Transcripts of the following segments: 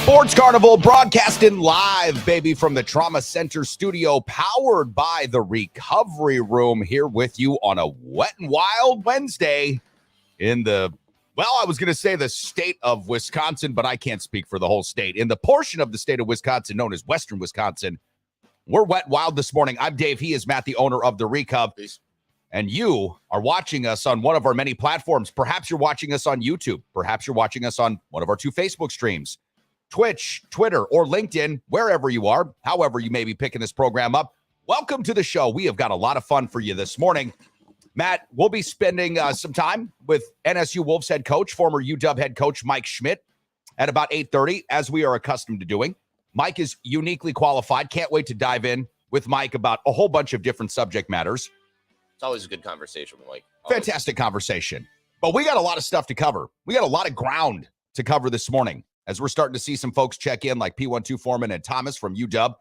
Sports Carnival broadcasting live, baby, from the Trauma Center studio, powered by the Recovery Room, here with you on a wet and wild Wednesday in the, well, I was going to say the state of Wisconsin, but I can't speak for the whole state. In the portion of the state of Wisconsin known as Western Wisconsin, we're wet and wild this morning. I'm Dave. He is Matt, the owner of the Recov. Peace. And you are watching us on one of our many platforms. Perhaps you're watching us on YouTube. Perhaps you're watching us on one of our 2 Facebook streams. Twitch, Twitter, or LinkedIn, wherever you are, however you may be picking this program up. Welcome to the show. We have got a lot of fun for you this morning. Matt, we'll be spending some time with NSU Wolves head coach, former UW head coach Mike Schmidt at about 8:30, as we are accustomed to doing. Mike is uniquely qualified. Can't wait to dive in with Mike about a whole bunch of different subject matters. It's always a good conversation with Mike. Fantastic conversation. But we got a lot of stuff to cover. We got a lot of ground to cover this morning, as we're starting to see some folks check in like P12 Foreman and Thomas from UW.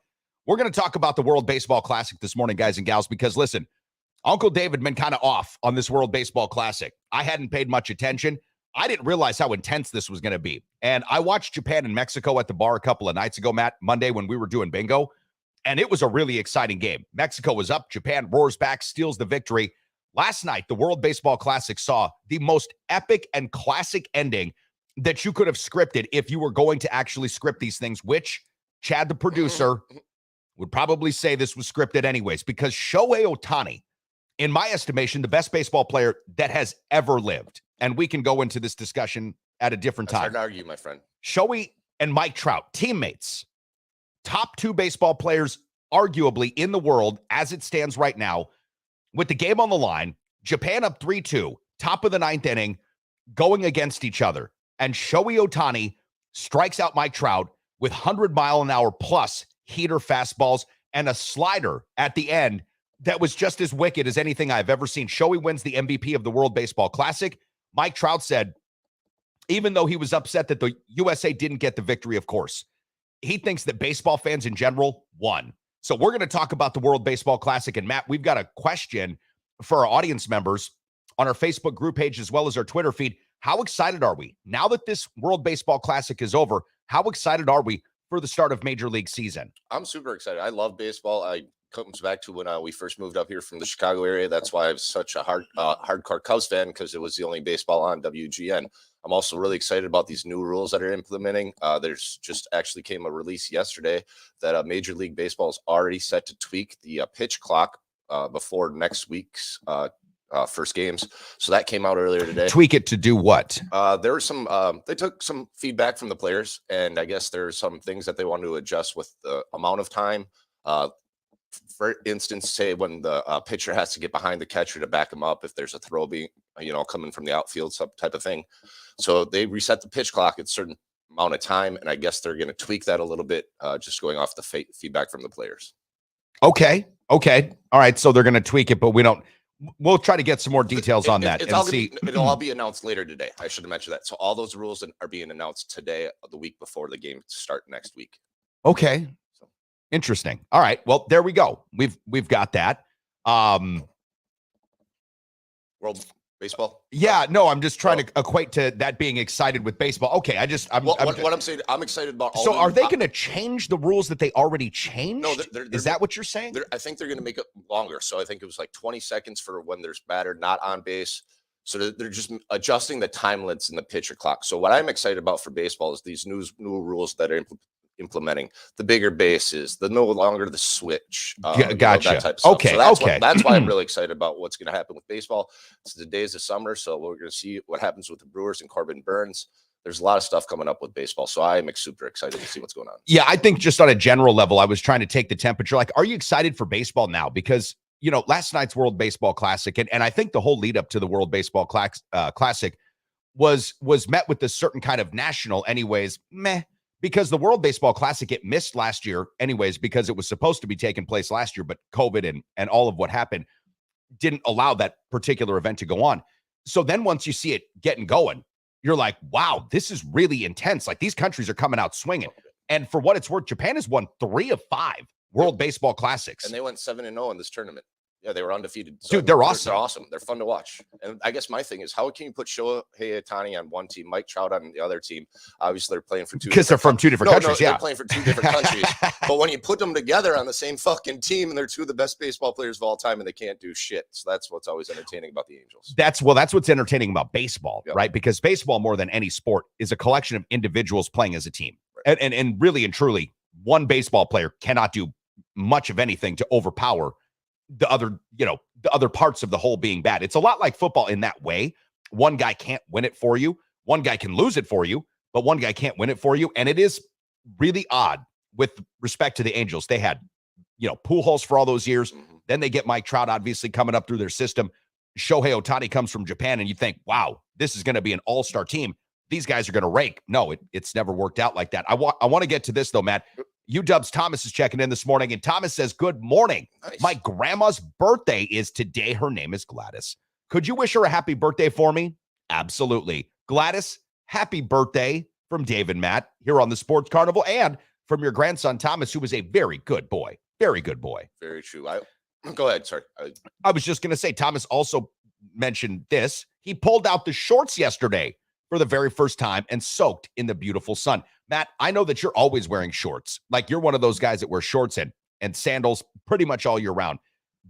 We're going to talk about the World Baseball Classic this morning, guys and gals, because listen, Uncle David been kind of off on this World Baseball Classic. I hadn't paid much attention. I didn't realize how intense this was going to be. And I watched Japan and Mexico at the bar a couple of nights ago, Matt, Monday when we were doing bingo, and it was a really exciting game. Mexico was up. Japan roars back, steals the victory. Last night, the World Baseball Classic saw the most epic and classic ending that you could have scripted if you were going to actually script these things, which Chad, the producer, would probably say this was scripted anyways, because Shohei Ohtani, in my estimation, the best baseball player that has ever lived. And we can go into this discussion at a different time. Hard to argue, my friend. Shohei and Mike Trout, teammates, top 2 baseball players, arguably in the world as it stands right now, with the game on the line, Japan up 3-2, top of the 9th inning, going against each other. And Shohei Ohtani strikes out Mike Trout with 100-mile-an-hour plus heater fastballs and a slider at the end that was just as wicked as anything I've ever seen. Shohei wins the MVP of the World Baseball Classic. Mike Trout said, even though he was upset that the USA didn't get the victory, of course, he thinks that baseball fans in general won. So we're going to talk about the World Baseball Classic. And Matt, we've got a question for our audience members on our Facebook group page as well as our Twitter feed. How excited are we? Now that this World Baseball Classic is over, how excited are we for the start of Major League season? I'm super excited. I love baseball. It comes back to when we first moved up here from the Chicago area. That's why I was such a hardcore Cubs fan, because it was the only baseball on WGN. I'm also really excited about these new rules that are implementing. There's just actually came a release yesterday that Major League Baseball is already set to tweak the pitch clock before next week's first games. So that came out earlier today. Tweak it to do what? There were some, they took some feedback from the players, and I guess there's some things that they wanted to adjust with the amount of time. For instance, say when the pitcher has to get behind the catcher to back him up if there's a throw being, coming from the outfield, some type of thing. So they reset the pitch clock at a certain amount of time, and I guess they're going to tweak that a little bit, just going off the feedback from the players. Okay. All right. So they're going to tweak it, but we'll try to get some more details on that. It'll all be announced later today. I should have mentioned that. So all those rules are being announced today, the week before the game start next week. Okay. Interesting. All right. Well, there we go. We've got that. World baseball. Yeah. No, I'm just trying to equate to that being excited with baseball. Okay. What I'm saying, I'm excited about. So are they going to change the rules that they already changed? No, is that what you're saying? I think they're going to make it longer. So I think it was like 20 seconds for when there's batter not on base. So they're just adjusting the time limits in the pitcher clock. So what I'm excited about for baseball is these new rules that are implementing the bigger bases, the no longer the switch. Gotcha. That type of stuff. Okay. So that's why I'm really excited about what's going to happen with baseball. It's the days of summer, so we're going to see what happens with the Brewers and Corbin Burns. There's a lot of stuff coming up with baseball, so I'm super excited to see what's going on. Yeah, I think just on a general level, I was trying to take the temperature. Like, are you excited for baseball now? Because last night's World Baseball Classic, and I think the whole lead up to the World Baseball Classic was met with this certain kind of national, anyways, meh. Because the World Baseball Classic, it missed last year anyways, because it was supposed to be taking place last year, but COVID and all of what happened didn't allow that particular event to go on. So then once you see it getting going, you're like, wow, this is really intense. Like, these countries are coming out swinging. And for what it's worth, Japan has won 3 of 5 World Baseball Classics. And they went 7-0 in this tournament. Yeah, they were undefeated. Dude, they're awesome. They're awesome. They're fun to watch. And I guess my thing is, how can you put Shohei Ohtani on one team, Mike Trout on the other team? Obviously, they're playing for two. Because they're from two different countries. They're playing for two different countries. But when you put them together on the same fucking team, and they're two of the best baseball players of all time, and they can't do shit. So that's what's always entertaining about the Angels. That's what's entertaining about baseball, right? Because baseball, more than any sport, is a collection of individuals playing as a team. Right. And really and truly, one baseball player cannot do much of anything to overpower the other parts of the whole being bad. It's a lot like football in that way. One guy can't win it for you. One guy can lose it for you, but one guy can't win it for you. And it is really odd with respect to the Angels. They had, Pujols for all those years. Mm-hmm. Then they get Mike Trout, obviously, coming up through their system. Shohei Ohtani comes from Japan, and you think, wow, this is going to be an all-star team. These guys are going to rake. No, it's never worked out like that. I want to get to this, though, Matt. UW's Thomas is checking in this morning, and Thomas says, good morning. Nice. My grandma's birthday is today. Her name is Gladys. Could you wish her a happy birthday for me? Absolutely. Gladys, happy birthday from Dave and Matt here on the Sports Carnival, and from your grandson, Thomas, who was a very good boy. Very good boy. Very true. Go ahead. Sorry. I was just going to say, Thomas also mentioned this. He pulled out the shorts yesterday for the very first time and soaked in the beautiful sun. Matt, I know that you're always wearing shorts. Like, you're one of those guys that wear shorts and sandals pretty much all year round.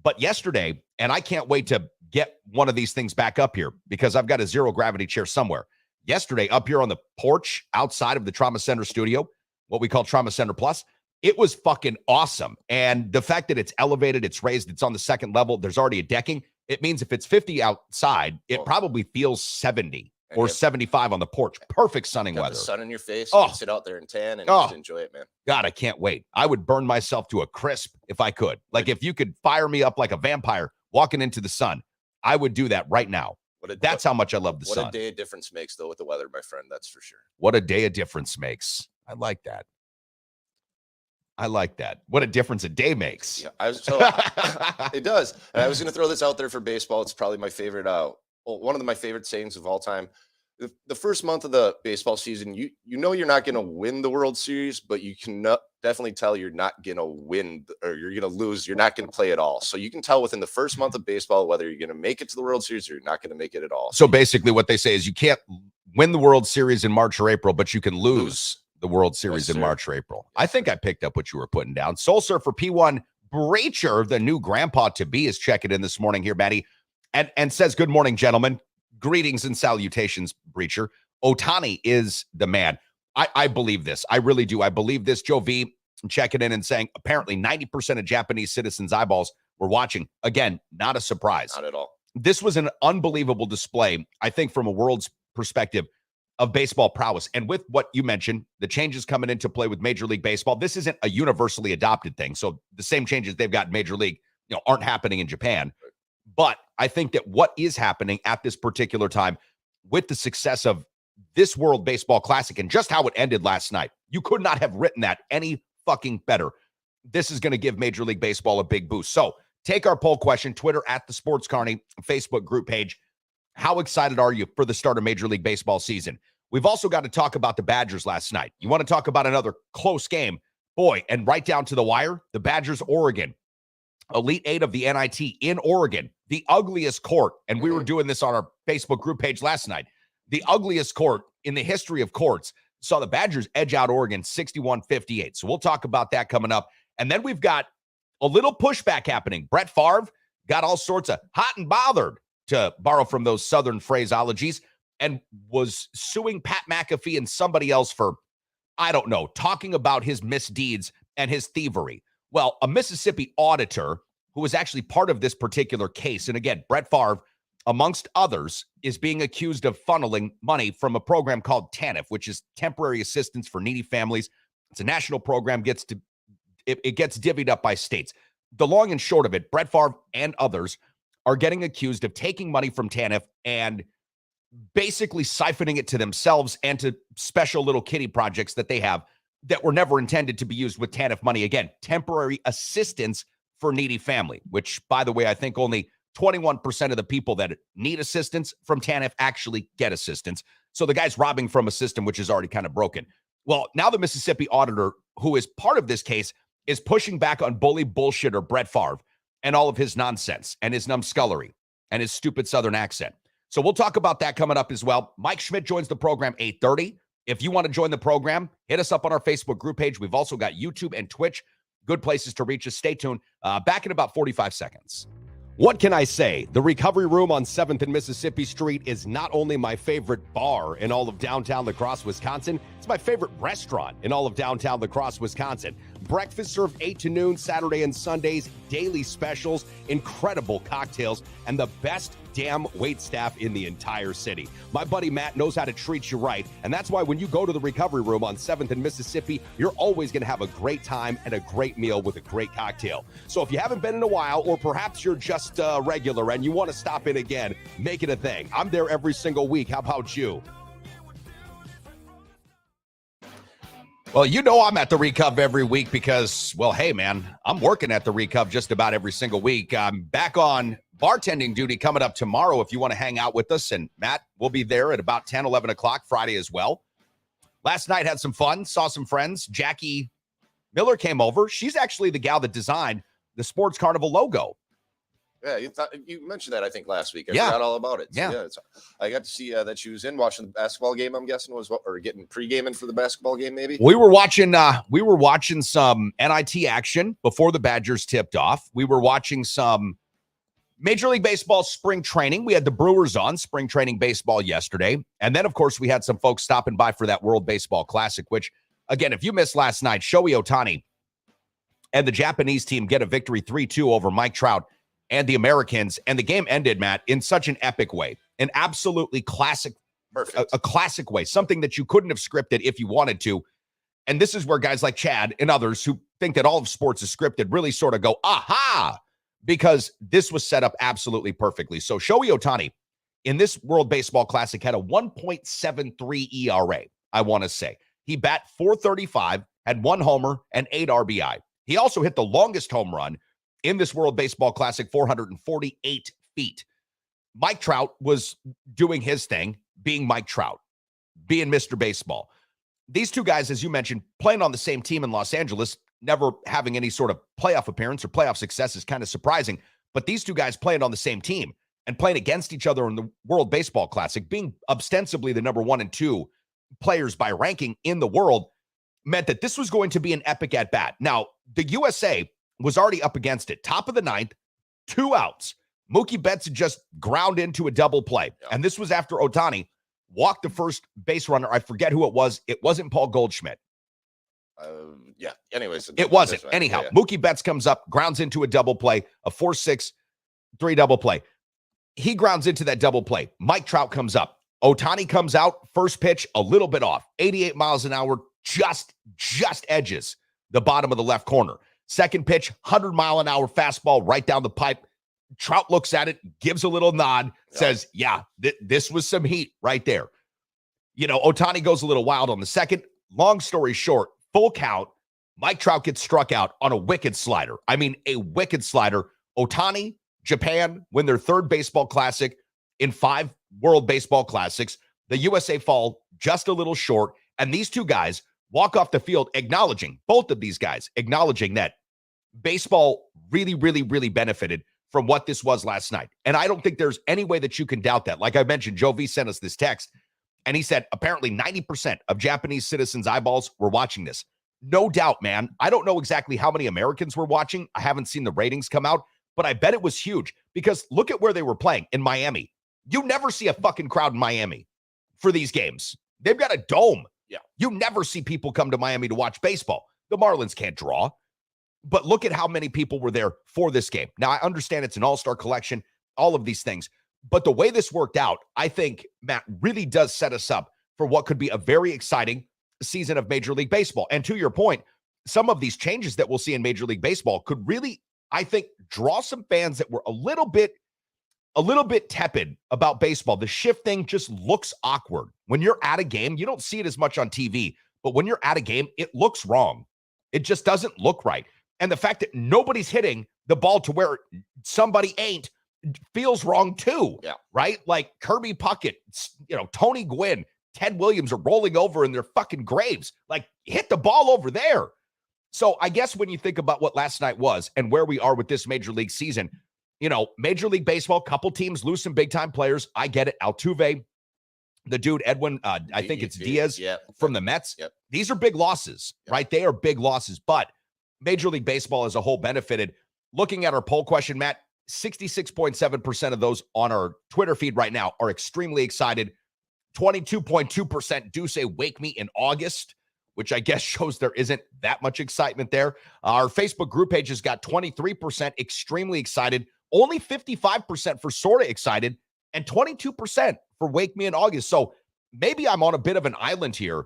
But yesterday, and I can't wait to get one of these things back up here because I've got a zero gravity chair somewhere. Yesterday, up here on the porch outside of the Trauma Center studio, what we call Trauma Center Plus, it was fucking awesome. And the fact that it's elevated, it's raised, it's on the second level, there's already a decking. It means if it's 50 outside, it probably feels 70. Or 75 on the porch. Perfect sunning weather. The sun in your face. You can sit out there and tan and just enjoy it, man. God, I can't wait. I would burn myself to a crisp if I could. Like, if you could fire me up like a vampire walking into the sun, I would do that right now. That's how much I love the sun. What a day of difference makes, though, with the weather, my friend. That's for sure. What a day of difference makes. I like that. What a difference a day makes. Yeah, it does. And I was going to throw this out there for baseball. It's probably my favorite one of my favorite sayings of all time. The first month of the baseball season, you know you're not going to win the World Series, but you can definitely tell you're not going to win or you're going to lose. You're not going to play at all. So you can tell within the first month of baseball whether you're going to make it to the World Series or you're not going to make it at all. So basically what they say is you can't win the World Series in March or April, but you can lose the World Series in March or April. I think I picked up what you were putting down. Soul Surfer P1 Breacher, the new grandpa-to-be, is checking in this morning here, Maddie. And says, good morning, gentlemen. Greetings and salutations, Breacher. Ohtani is the man. I believe this. I really do. I believe this. Joe V checking in and saying apparently 90% of Japanese citizens' eyeballs were watching. Again, not a surprise. Not at all. This was an unbelievable display, I think, from a world's perspective of baseball prowess. And with what you mentioned, the changes coming into play with Major League Baseball, this isn't a universally adopted thing. So the same changes they've got in Major League, aren't happening in Japan. But I think that what is happening at this particular time with the success of this World Baseball Classic and just how it ended last night, you could not have written that any fucking better. This is going to give Major League Baseball a big boost. So take our poll question, Twitter at the Sports Carney, Facebook group page. How excited are you for the start of Major League Baseball season? We've also got to talk about the Badgers last night. You want to talk about another close game? Boy, and right down to the wire, the Badgers, Oregon. Elite Eight of the NIT in Oregon, the ugliest court. And we were doing this on our Facebook group page last night. The ugliest court in the history of courts saw the Badgers edge out Oregon 61-58. So we'll talk about that coming up. And then we've got a little pushback happening. Brett Favre got all sorts of hot and bothered, to borrow from those Southern phraseologies, and was suing Pat McAfee and somebody else for, I don't know, talking about his misdeeds and his thievery. Well, a Mississippi auditor who was actually part of this particular case, and again, Brett Favre, amongst others, is being accused of funneling money from a program called TANF, which is Temporary Assistance for Needy Families. It's a national program, it gets divvied up by states. The long and short of it, Brett Favre and others are getting accused of taking money from TANF and basically siphoning it to themselves and to special little kiddie projects that they have that were never intended to be used with TANF money. Again, temporary assistance for needy family, which, by the way, I think only 21% of the people that need assistance from TANF actually get assistance. So the guy's robbing from a system which is already kind of broken. Well, now the Mississippi auditor, who is part of this case, is pushing back on bully bullshitter Brett Favre and all of his nonsense and his numbskullery and his stupid Southern accent. So we'll talk about that coming up as well. Mike Schmidt joins the program 8:30. If you want to join the program, hit us up on our Facebook group page. We've also got YouTube and Twitch. Good places to reach us. Stay tuned. Back in about 45 seconds. What can I say? The Recovery Room on 7th and Mississippi Street is not only my favorite bar in all of downtown La Crosse, Wisconsin, it's my favorite restaurant in all of downtown La Crosse, Wisconsin. Breakfast served 8 to noon, Saturday and Sundays, daily specials, incredible cocktails, and the best damn wait staff in the entire city. My buddy Matt knows how to treat you right, and that's why when you go to the Recovery Room on 7th and Mississippi, you're always going to have a great time and a great meal with a great cocktail. So if you haven't been in a while, or perhaps you're just regular and you want to stop in again, make it a thing. I'm there every single week. How about you? Well, you know I'm at the Recov every week because, well, hey, man, I'm working at the Recov just about every single week. I'm back on bartending duty coming up tomorrow if you want to hang out with us. And Matt will be there at about 10, 11 o'clock Friday as well. Last night had some fun, saw some friends. Jackie Miller came over. She's actually the gal that designed the Sports Carnival logo. Yeah, you mentioned that, I think, last week. I Yeah. forgot all about it. So, Yeah. I got to see that she was in watching the basketball game, I'm guessing, or getting pre-gaming for the basketball game, maybe. We were watching some NIT action before the Badgers tipped off. We were watching some Major League Baseball spring training. We had the Brewers on spring training baseball yesterday. And then, of course, we had some folks stopping by for that World Baseball Classic, which, again, if you missed last night, Shohei Ohtani and the Japanese team get a victory 3-2 over Mike Trout and the Americans. And the game ended, Matt, in such an epic way, an absolutely classic, a classic way, something that you couldn't have scripted if you wanted to. And this is where guys like Chad and others who think that all of sports is scripted really sort of go, aha, because this was set up absolutely perfectly. So Shohei Ohtani in this World Baseball Classic had a 1.73 ERA, I want to say. He bat .435, had 1 homer and 8 RBI. He also hit the longest home run in this World Baseball Classic, 448 feet. Mike Trout was doing his thing, being Mike Trout, being Mr. Baseball. These two guys, as you mentioned, playing on the same team in Los Angeles, never having any sort of playoff appearance or playoff success is kind of surprising. But these two guys playing on the same team and playing against each other in the World Baseball Classic, being ostensibly the number 1 and 2 players by ranking in the world, meant that this was going to be an epic at bat. Now, the USA was already up against it. Top of the 9th, 2 outs. Mookie Betts had just ground into a double play. Yeah. And this was after Ohtani walked the first base runner. I forget who it was. It wasn't Paul Goldschmidt. Yeah. Anyways. It wasn't. Right. Anyhow, Yeah. Mookie Betts comes up, grounds into a double play, a 4-6-3 double play. He grounds into that double play. Mike Trout comes up. Ohtani comes out. First pitch, a little bit off. 88 miles an hour, just edges the bottom of the left corner. Second pitch, 100-mile-an-hour fastball right down the pipe. Trout looks at it, gives a little nod, says, yeah, this was some heat right there. You know, Ohtani goes a little wild on the second. Long story short, full count, Mike Trout gets struck out on a wicked slider. I mean, a wicked slider. Ohtani, Japan win their 3rd baseball classic in 5 World Baseball Classics. The USA fall just a little short, and these two guys walk off the field acknowledging, both of these guys acknowledging that baseball really, really, really benefited from what this was last night. And I don't think there's any way that you can doubt that. Like I mentioned, Joe V sent us this text, and he said apparently 90% of Japanese citizens' eyeballs were watching this. No doubt, man. I don't know exactly how many Americans were watching. I haven't seen the ratings come out, but I bet it was huge because look at where they were playing in Miami. You never see a fucking crowd in Miami for these games. They've got a dome. Yeah. You never see people come to Miami to watch baseball. The Marlins can't draw. But look at how many people were there for this game. Now, I understand it's an all-star collection, all of these things. But the way this worked out, I think, Matt, really does set us up for what could be a very exciting season of Major League Baseball. And to your point, some of these changes that we'll see in Major League Baseball could really, I think, draw some fans that were a little bit tepid about baseball. The shift thing just looks awkward. When you're at a game, you don't see it as much on TV, but when you're at a game, it looks wrong. It just doesn't look right. And the fact that nobody's hitting the ball to where somebody ain't feels wrong too. Yeah. Right? Like Kirby Puckett, Tony Gwynn, Ted Williams are rolling over in their fucking graves. Like, hit the ball over there. So I guess when you think about what last night was and where we are with this Major League season, Major League Baseball, couple teams lose some big-time players. I get it. Altuve, the dude, Edwin, I think it's Diaz from the Mets. Yep. These are big losses, right? They are big losses, but Major League Baseball as a whole benefited. Looking at our poll question, Matt, 66.7% of those on our Twitter feed right now are extremely excited. 22.2% do say wake me in August, which I guess shows there isn't that much excitement there. Our Facebook group page has got 23% extremely excited, only 55% for sort of excited, and 22% for wake me in August. So maybe I'm on a bit of an island here,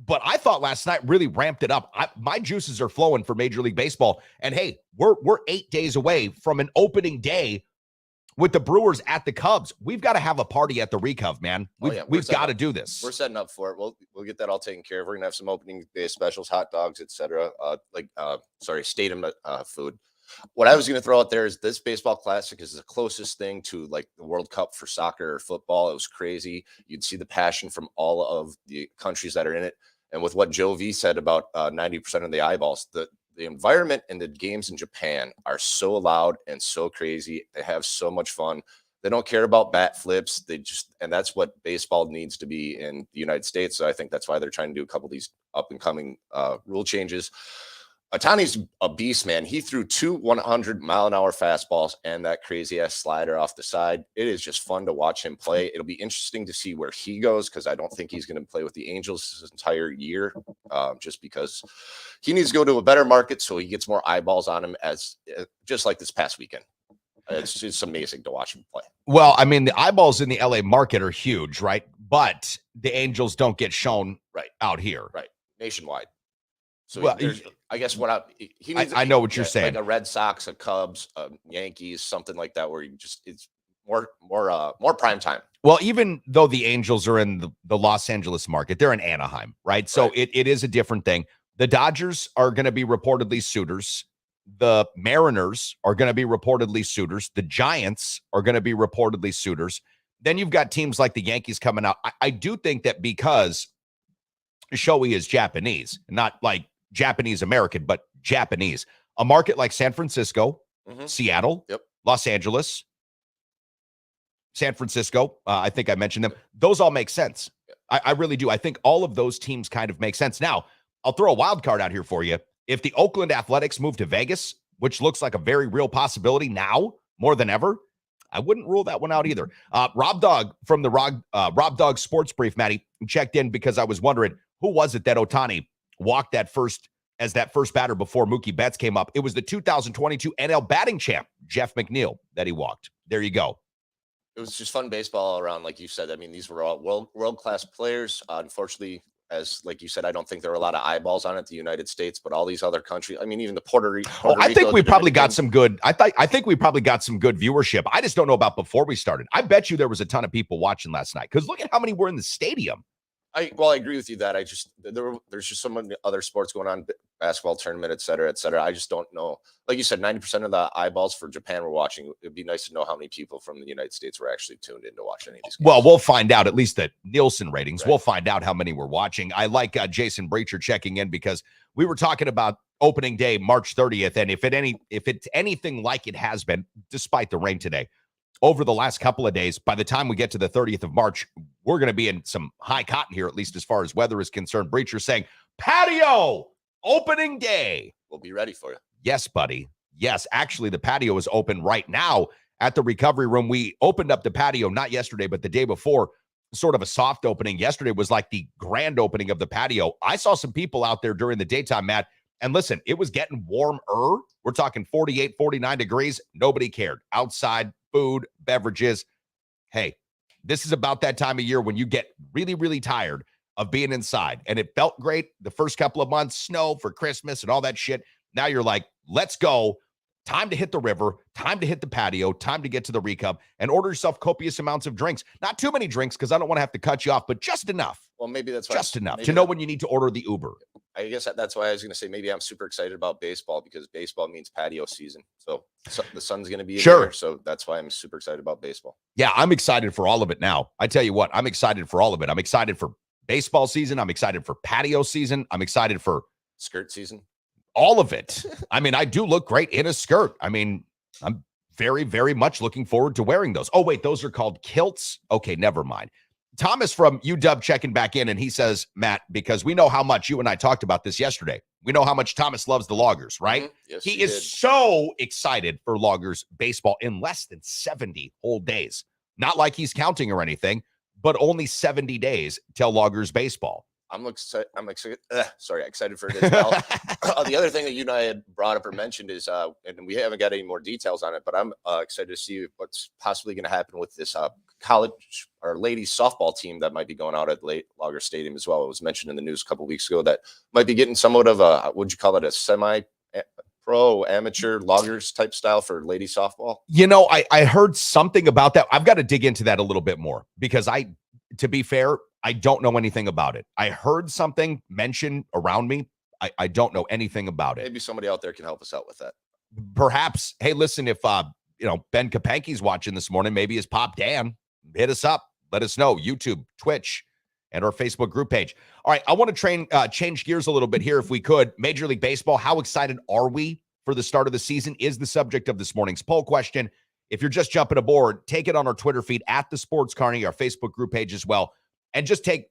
but I thought last night really ramped it up. My juices are flowing for Major League Baseball. And hey, we're 8 days away from an opening day with the Brewers at the Cubs. We've got to have a party at the Recov, man. We've got to do this. We're setting up for it. We'll get that all taken care of. We're gonna have some opening day specials, hot dogs, etc. Stadium food. What I was going to throw out there is this baseball classic is the closest thing to like the World Cup for soccer or football. It was crazy. You'd see the passion from all of the countries that are in it. And with what Joe V said about 90% of the eyeballs, the environment and the games in Japan are so loud and so crazy. They have so much fun. They don't care about bat flips. And that's what baseball needs to be in the United States. So I think that's why they're trying to do a couple of these up and coming rule changes. Otani's a beast, man. He threw 2 100-mile-an-hour fastballs and that crazy-ass slider off the side. It is just fun to watch him play. It'll be interesting to see where he goes because I don't think he's going to play with the Angels this entire year just because he needs to go to a better market so he gets more eyeballs on him just like this past weekend. It's just amazing to watch him play. Well, I mean, the eyeballs in the LA market are huge, right? But the Angels don't get shown out here. Right. Nationwide. So well, I guess what he needs. I know what you're saying. Like a Red Sox, a Cubs, a Yankees, something like that, where it's more prime time. Well, even though the Angels are in the Los Angeles market, they're in Anaheim, right? So it is a different thing. The Dodgers are going to be reportedly suitors. The Mariners are going to be reportedly suitors. The Giants are going to be reportedly suitors. Then you've got teams like the Yankees coming out. I do think that because Shohei is Japanese, not like Japanese American, but Japanese. A market like San Francisco, Seattle, Los Angeles, San Francisco, I think I mentioned them. Those all make sense. I really do. I think all of those teams kind of make sense. Now, I'll throw a wild card out here for you. If the Oakland Athletics move to Vegas, which looks like a very real possibility now more than ever, I wouldn't rule that one out either. Rob Dog from the Rob Dog Sports Brief, Matty, checked in because I was wondering, who was it that Otani walked that first batter before Mookie Betts came up? It was the 2022 NL batting champ, Jeff McNeil, that he walked. There you go. It was just fun baseball all around, like you said. I mean, these were all world-class players. Unfortunately, as like you said, I don't think there are a lot of eyeballs on it, the United States, but all these other countries. I mean, even the Puerto Rico. I think we probably got some good. I think we probably got some good viewership. I just don't know about before we started. I bet you there was a ton of people watching last night because look at how many were in the stadium. I agree with you that there's just so many other sports going on, basketball tournament, et cetera, et cetera. I just don't know. Like you said, 90% of the eyeballs for Japan were watching. It'd be nice to know how many people from the United States were actually tuned in to watch any of these games. Well, we'll find out, at least the Nielsen ratings. Right. We'll find out how many were watching. I like Jason Breacher checking in because we were talking about opening day, March 30th. And if it's anything like it has been, despite the rain today, over the last couple of days, by the time we get to the 30th of March, we're going to be in some high cotton here, at least as far as weather is concerned. Breacher saying, patio, opening day. We'll be ready for you. Yes, buddy. Yes, actually, the patio is open right now at the recovery room. We opened up the patio, not yesterday, but the day before, sort of a soft opening. Yesterday was like the grand opening of the patio. I saw some people out there during the daytime, Matt, and listen, it was getting warmer. We're talking 48, 49 degrees. Nobody cared. Outside, food, beverages. Hey, this is about that time of year when you get really, really tired of being inside. And it felt great the first couple of months, snow for Christmas and all that shit. Now you're like, let's go. Time to hit the river, time to hit the patio, time to get to the Recub and order yourself copious amounts of drinks. Not too many drinks because I don't want to have to cut you off, but just enough. Well, maybe that's why just enough to know when you need to order the Uber. I guess that's why I was going to say maybe I'm super excited about baseball because baseball means patio season. So the sun's going to be in there, so that's why I'm super excited about baseball. Yeah, I'm excited for all of it now. I tell you what, I'm excited for all of it. I'm excited for baseball season. I'm excited for patio season. I'm excited for skirt season. All of it. I mean, I do look great in a skirt. I mean, I'm very, very much looking forward to wearing those. Oh, wait, those are called kilts? Okay, never mind. Thomas from UW checking back in, and he says, Matt, because we know how much you and I talked about this yesterday. We know how much Thomas loves the Loggers, right? Yes, he is so excited for Loggers baseball in less than 70 whole days. Not like he's counting or anything, but only 70 days till Loggers baseball. I'm excited. Excited for it as well. The other thing that you and I had brought up or mentioned is, and we haven't got any more details on it, but I'm excited to see what's possibly going to happen with this college or ladies softball team that might be going out at Logger Stadium as well. It was mentioned in the news a couple of weeks ago that might be getting somewhat of a, would you call it, a semi-pro amateur Loggers type style for ladies softball? You know, I heard something about that. I've got to dig into that a little bit more because to be fair, I don't know anything about it. I heard something mentioned around me. I don't know anything about it. Maybe somebody out there can help us out with that. Perhaps. Hey, listen, if Ben Kapanke's watching this morning, maybe his pop Dan, hit us up. Let us know. YouTube, Twitch, and our Facebook group page. All right, I want to change gears a little bit here if we could. Major League Baseball, how excited are we for the start of the season is the subject of this morning's poll question. If you're just jumping aboard, take it on our Twitter feed at the Sports Carney, our Facebook group page as well. And just take,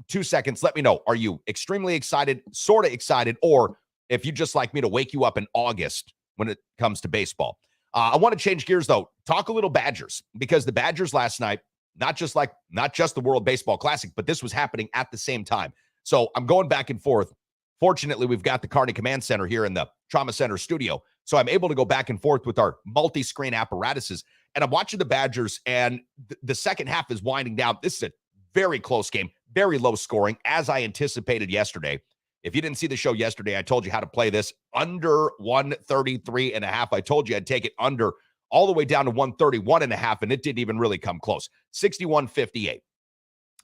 2 seconds. Let me know. Are you extremely excited, sort of excited, or if you just like me to wake you up in August when it comes to baseball? I want to change gears, though. Talk a little Badgers, because the Badgers last night, not just the World Baseball Classic, but this was happening at the same time. So I'm going back and forth. Fortunately, we've got the Carney Command Center here in the Trauma Center studio. So I'm able to go back and forth with our multi-screen apparatuses. And I'm watching the Badgers, and the second half is winding down. This is a very close game, very low scoring, as I anticipated yesterday. If you didn't see the show yesterday, I told you how to play this under 133.5. I told you I'd take it under all the way down to 131.5, and it didn't even really come close. 61-58.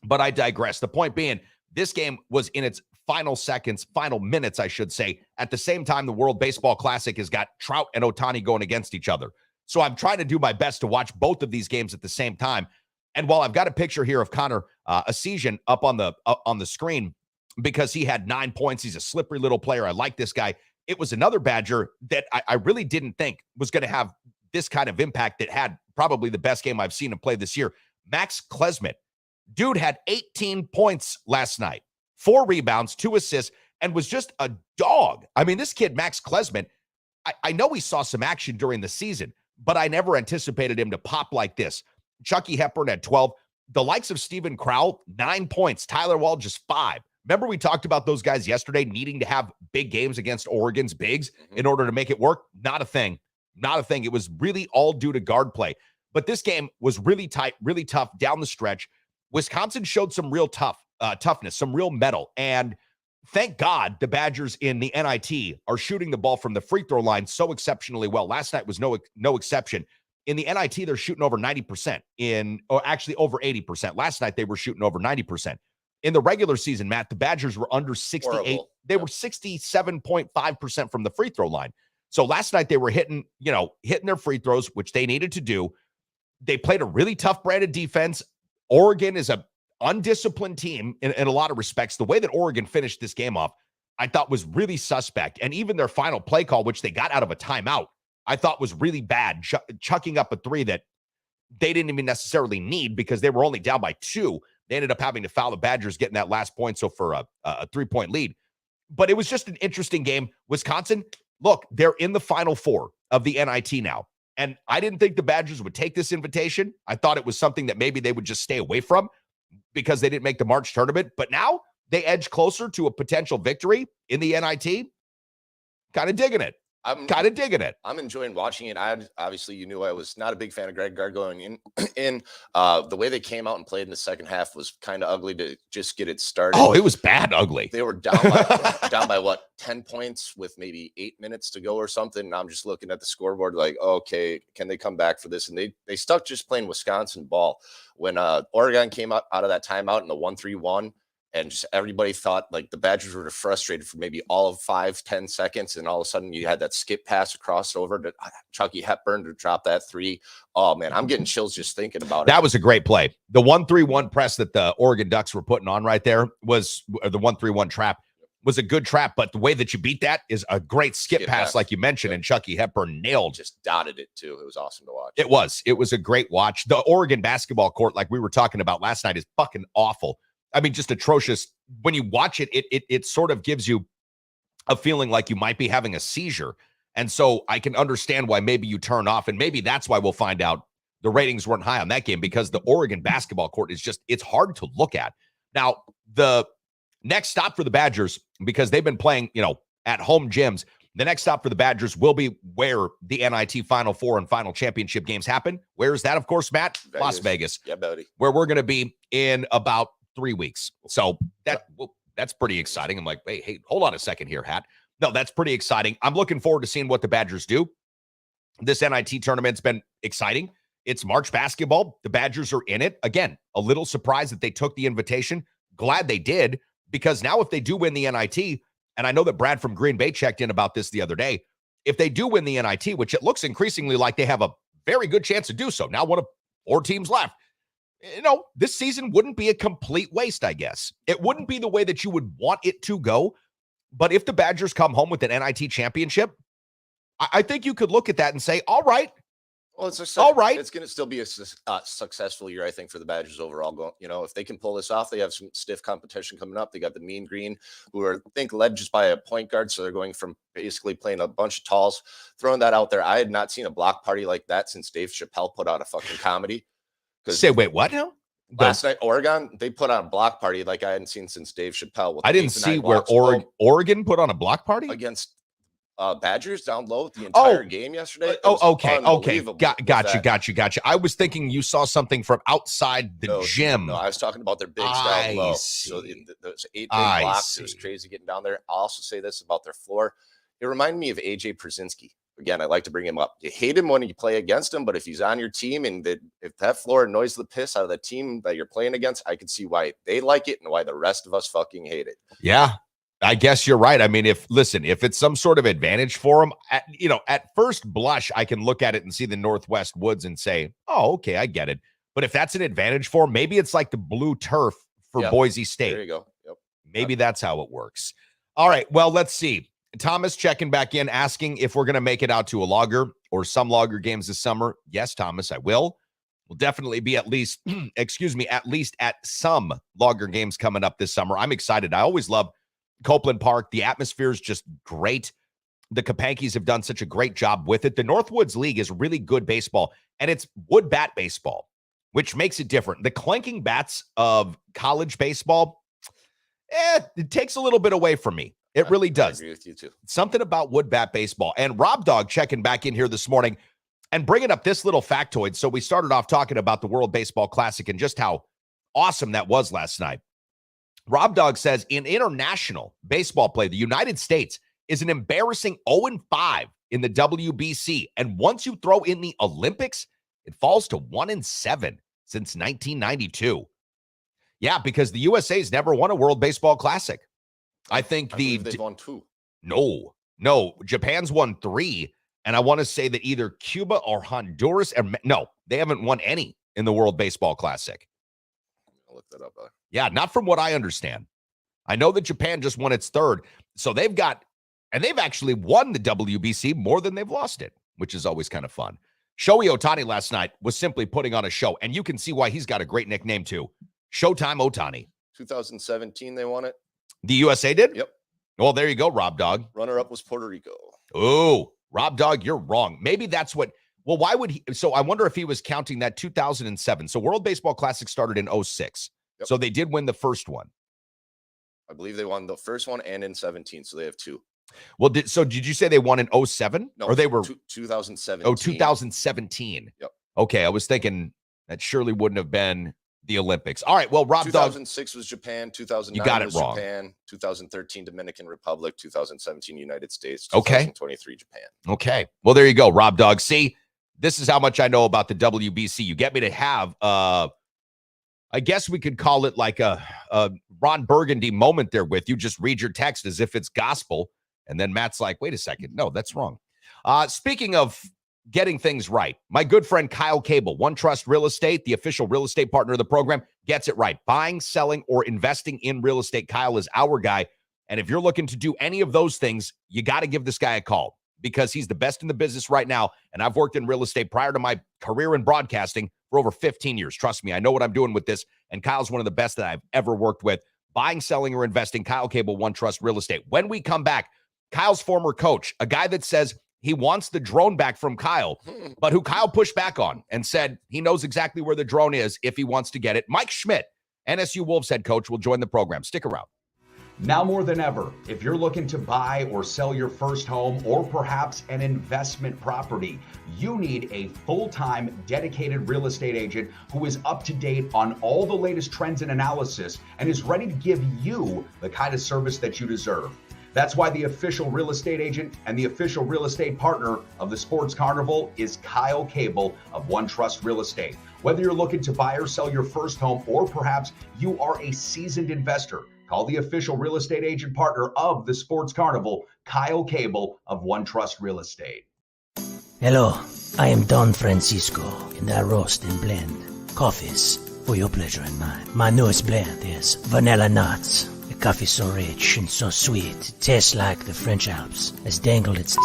But I digress. The point being, this game was in its final minutes, I should say. At the same time, the World Baseball Classic has got Trout and Ohtani going against each other. So I'm trying to do my best to watch both of these games at the same time. And while I've got a picture here of Connor Essegian up on the screen because he had 9 points, he's a slippery little player. I like this guy. It was another Badger that I really didn't think was going to have this kind of impact that had probably the best game I've seen him play this year. Max Klesmit. Dude had 18 points last night, 4 rebounds, 2 assists, and was just a dog. I mean, this kid, Max Klesmit, I know he saw some action during the season, but I never anticipated him to pop like this. Chucky Hepburn had 12. The likes of Steven Crowell, 9 points. Tyler Wall, just 5. Remember we talked about those guys yesterday needing to have big games against Oregon's bigs in order to make it work? Not a thing. Not a thing. It was really all due to guard play. But this game was really tight, really tough down the stretch. Wisconsin showed some real toughness, some real mettle. And thank God the Badgers in the NIT are shooting the ball from the free throw line so exceptionally well. Last night was no exception. In the NIT, they're shooting over 90% or actually over 80%. Last night, they were shooting over 90%. In the regular season, Matt, the Badgers were under 68. Horrible. They were 67.5% from the free throw line. So last night they were hitting their free throws, which they needed to do. They played a really tough brand of defense. Oregon is an undisciplined team in a lot of respects. The way that Oregon finished this game off, I thought was really suspect. And even their final play call, which they got out of a timeout, I thought was really bad, chucking up a 3 that they didn't even necessarily need because they were only down by 2. They ended up having to foul the Badgers, getting that last point, so for a 3-point lead. But it was just an interesting game. Wisconsin, look, they're in the Final Four of the NIT now. And I didn't think the Badgers would take this invitation. I thought it was something that maybe they would just stay away from because they didn't make the March tournament. But now they edge closer to a potential victory in the NIT. Kind of digging it. I'm enjoying watching it. Obviously, you knew I was not a big fan of Greg Gard going in. The way they came out and played in the second half was kind of ugly to just get it started. Oh, it was bad ugly. They were down by what, 10 points with maybe 8 minutes to go or something. And I'm just looking at the scoreboard like, okay, can they come back for this? And they stuck just playing Wisconsin ball. When Oregon came out of that timeout in the 1-3-1, and just everybody thought like the Badgers were frustrated for maybe all of 5-10 seconds. And all of a sudden you had that skip pass across over to Chucky Hepburn to drop that 3. Oh man, I'm getting chills just thinking about it. That was a great play. The 1-3-1 press that the Oregon Ducks were putting on right there was the 1-3-1 trap was a good trap, but the way that you beat that is a great skip pass, like you mentioned, Yep. and Chucky Hepburn nailed. Just dotted it too. It was awesome to watch. It was a great watch. The Oregon basketball court, like we were talking about last night, is fucking awful. I mean, just atrocious. When you watch it, it sort of gives you a feeling like you might be having a seizure. And so I can understand why maybe you turn off, and maybe that's why we'll find out the ratings weren't high on that game, because the Oregon basketball court is just, it's hard to look at. Now, the next stop for the Badgers, because they've been playing, at home gyms, the next stop for the Badgers will be where the NIT Final Four and Final Championship games happen. Where is that, of course, Matt? Vegas. Las Vegas. Yeah, buddy. Where we're going to be in about 3 weeks. So that's pretty exciting. I'm like, hey, hold on a second here, Hat. No, that's pretty exciting. I'm looking forward to seeing what the Badgers do. This NIT tournament's been exciting. It's March basketball. The Badgers are in it. Again, a little surprised that they took the invitation. Glad they did, because now if they do win the NIT, and I know that Brad from Green Bay checked in about this the other day, if they do win the NIT, which it looks increasingly like they have a very good chance to do so, now one of 4 teams left, this season wouldn't be a complete waste, I guess. It wouldn't be the way that you would want it to go, but if the Badgers come home with an NIT championship, I think you could look at that and say, all right. Well, it's all right. It's going to still be a successful year, I think, for the Badgers overall. If they can pull this off, they have some stiff competition coming up. They got the Mean Green, who are, I think, led just by a point guard. So they're going from basically playing a bunch of talls. Throwing that out there, I had not seen a block party like that since Dave Chappelle put out a fucking comedy. Say, wait, what now? Last night, Oregon, they put on a block party like I hadn't seen since Dave Chappelle. I didn't see where Oregon put on a block party against Badgers down low the entire game yesterday. Okay. Gotcha. I was thinking you saw something from outside the gym. No, I was talking about their bigs down low. So those 8 big blocks, it was crazy getting down there. I'll also say this about their floor. It reminded me of AJ Przinsky. Again, I like to bring him up. You hate him when you play against him, but if he's on your team and if that floor annoys the piss out of the team that you're playing against, I can see why they like it and why the rest of us fucking hate it. Yeah. I guess you're right. I mean, if it's some sort of advantage for them, at first blush, I can look at it and see the Northwest Woods and say, oh, okay, I get it. But if that's an advantage for them, maybe it's like the blue turf for Boise State. There you go. Yep. Maybe that's how it works. All right. Well, let's see. Thomas checking back in, asking if we're going to make it out to a Logger or some Logger games this summer. Yes, Thomas, I will. We'll definitely be at least at some Logger games coming up this summer. I'm excited. I always love Copeland Park. The atmosphere is just great. The Kapankis have done such a great job with it. The Northwoods League is really good baseball, and it's wood bat baseball, which makes it different. The clanking bats of college baseball, it takes a little bit away from me. It really does. I agree with you too. Something about wood bat baseball. And Rob Dog checking back in here this morning and bringing up this little factoid. So we started off talking about the World Baseball Classic and just how awesome that was last night. Rob Dog says in international baseball play, the United States is an embarrassing 0-5 in the WBC. And once you throw in the Olympics, it falls to 1-7 since 1992. Yeah, because the USA's never won a World Baseball Classic. I think they've won 2. No, Japan's won 3. And I want to say that either Cuba or Honduras, they haven't won any in the World Baseball Classic. I'll look that up. Yeah, not from what I understand. I know that Japan just won its 3rd. So they've actually won the WBC more than they've lost it, which is always kind of fun. Shohei Ohtani last night was simply putting on a show, and you can see why he's got a great nickname too. Showtime Ohtani. 2017, they won it. The USA did? Yep. Well, there you go, Rob Dog. Runner-up was Puerto Rico. Oh, Rob Dog, you're wrong. Maybe that's what. Well, why would he? So I wonder if he was counting that 2007. So World Baseball Classic started in 2006. Yep. So they did win the first one. I believe they won the first one and in 17. So they have 2. Well, did you say they won in 2007? No, or they were 2017. Oh, 2017. Yep. Okay, I was thinking that surely wouldn't have been the Olympics. All right, well, Rob 2006 was Japan, 2009 you got it was wrong. Japan, 2013 Dominican Republic, 2017 United States, okay. 2023 Japan. Okay, well, there you go, Rob Dog. See, this is how much I know about the WBC. You get me to have, I guess we could call it like a Ron Burgundy moment there with you. Just read your text as if it's gospel, and then Matt's like, wait a second, no, that's wrong. Speaking of getting things right, my good friend Kyle Cable, One Trust Real Estate, the official real estate partner of the program, gets it right. Buying, selling, or investing in real estate, Kyle is our guy. And if you're looking to do any of those things, you got to give this guy a call because he's the best in the business right now. And I've worked in real estate prior to my career in broadcasting for over 15 years. Trust me, I know what I'm doing with this. And Kyle's one of the best that I've ever worked with. Buying, selling, or investing, Kyle Cable, One Trust Real Estate. When we come back, Kyle's former coach, a guy that says he wants the drone back from Kyle, but who Kyle pushed back on and said he knows exactly where the drone is if he wants to get it. Mike Schmidt, NSU Wolves head coach, will join the program. Stick around. Now more than ever, if you're looking to buy or sell your first home or perhaps an investment property, you need a full-time dedicated real estate agent who is up to date on all the latest trends and analysis and is ready to give you the kind of service that you deserve. That's why the official real estate agent and the official real estate partner of the Sports Carnival is Kyle Cable of One Trust Real Estate. Whether you're looking to buy or sell your first home or perhaps you are a seasoned investor, call the official real estate agent partner of the Sports Carnival, Kyle Cable of One Trust Real Estate. Hello, I am Don Francisco, and I roast and blend coffees for your pleasure and mine. My newest blend is Vanilla Nuts. The coffee so rich and so sweet, it tastes like the French Alps has dangled its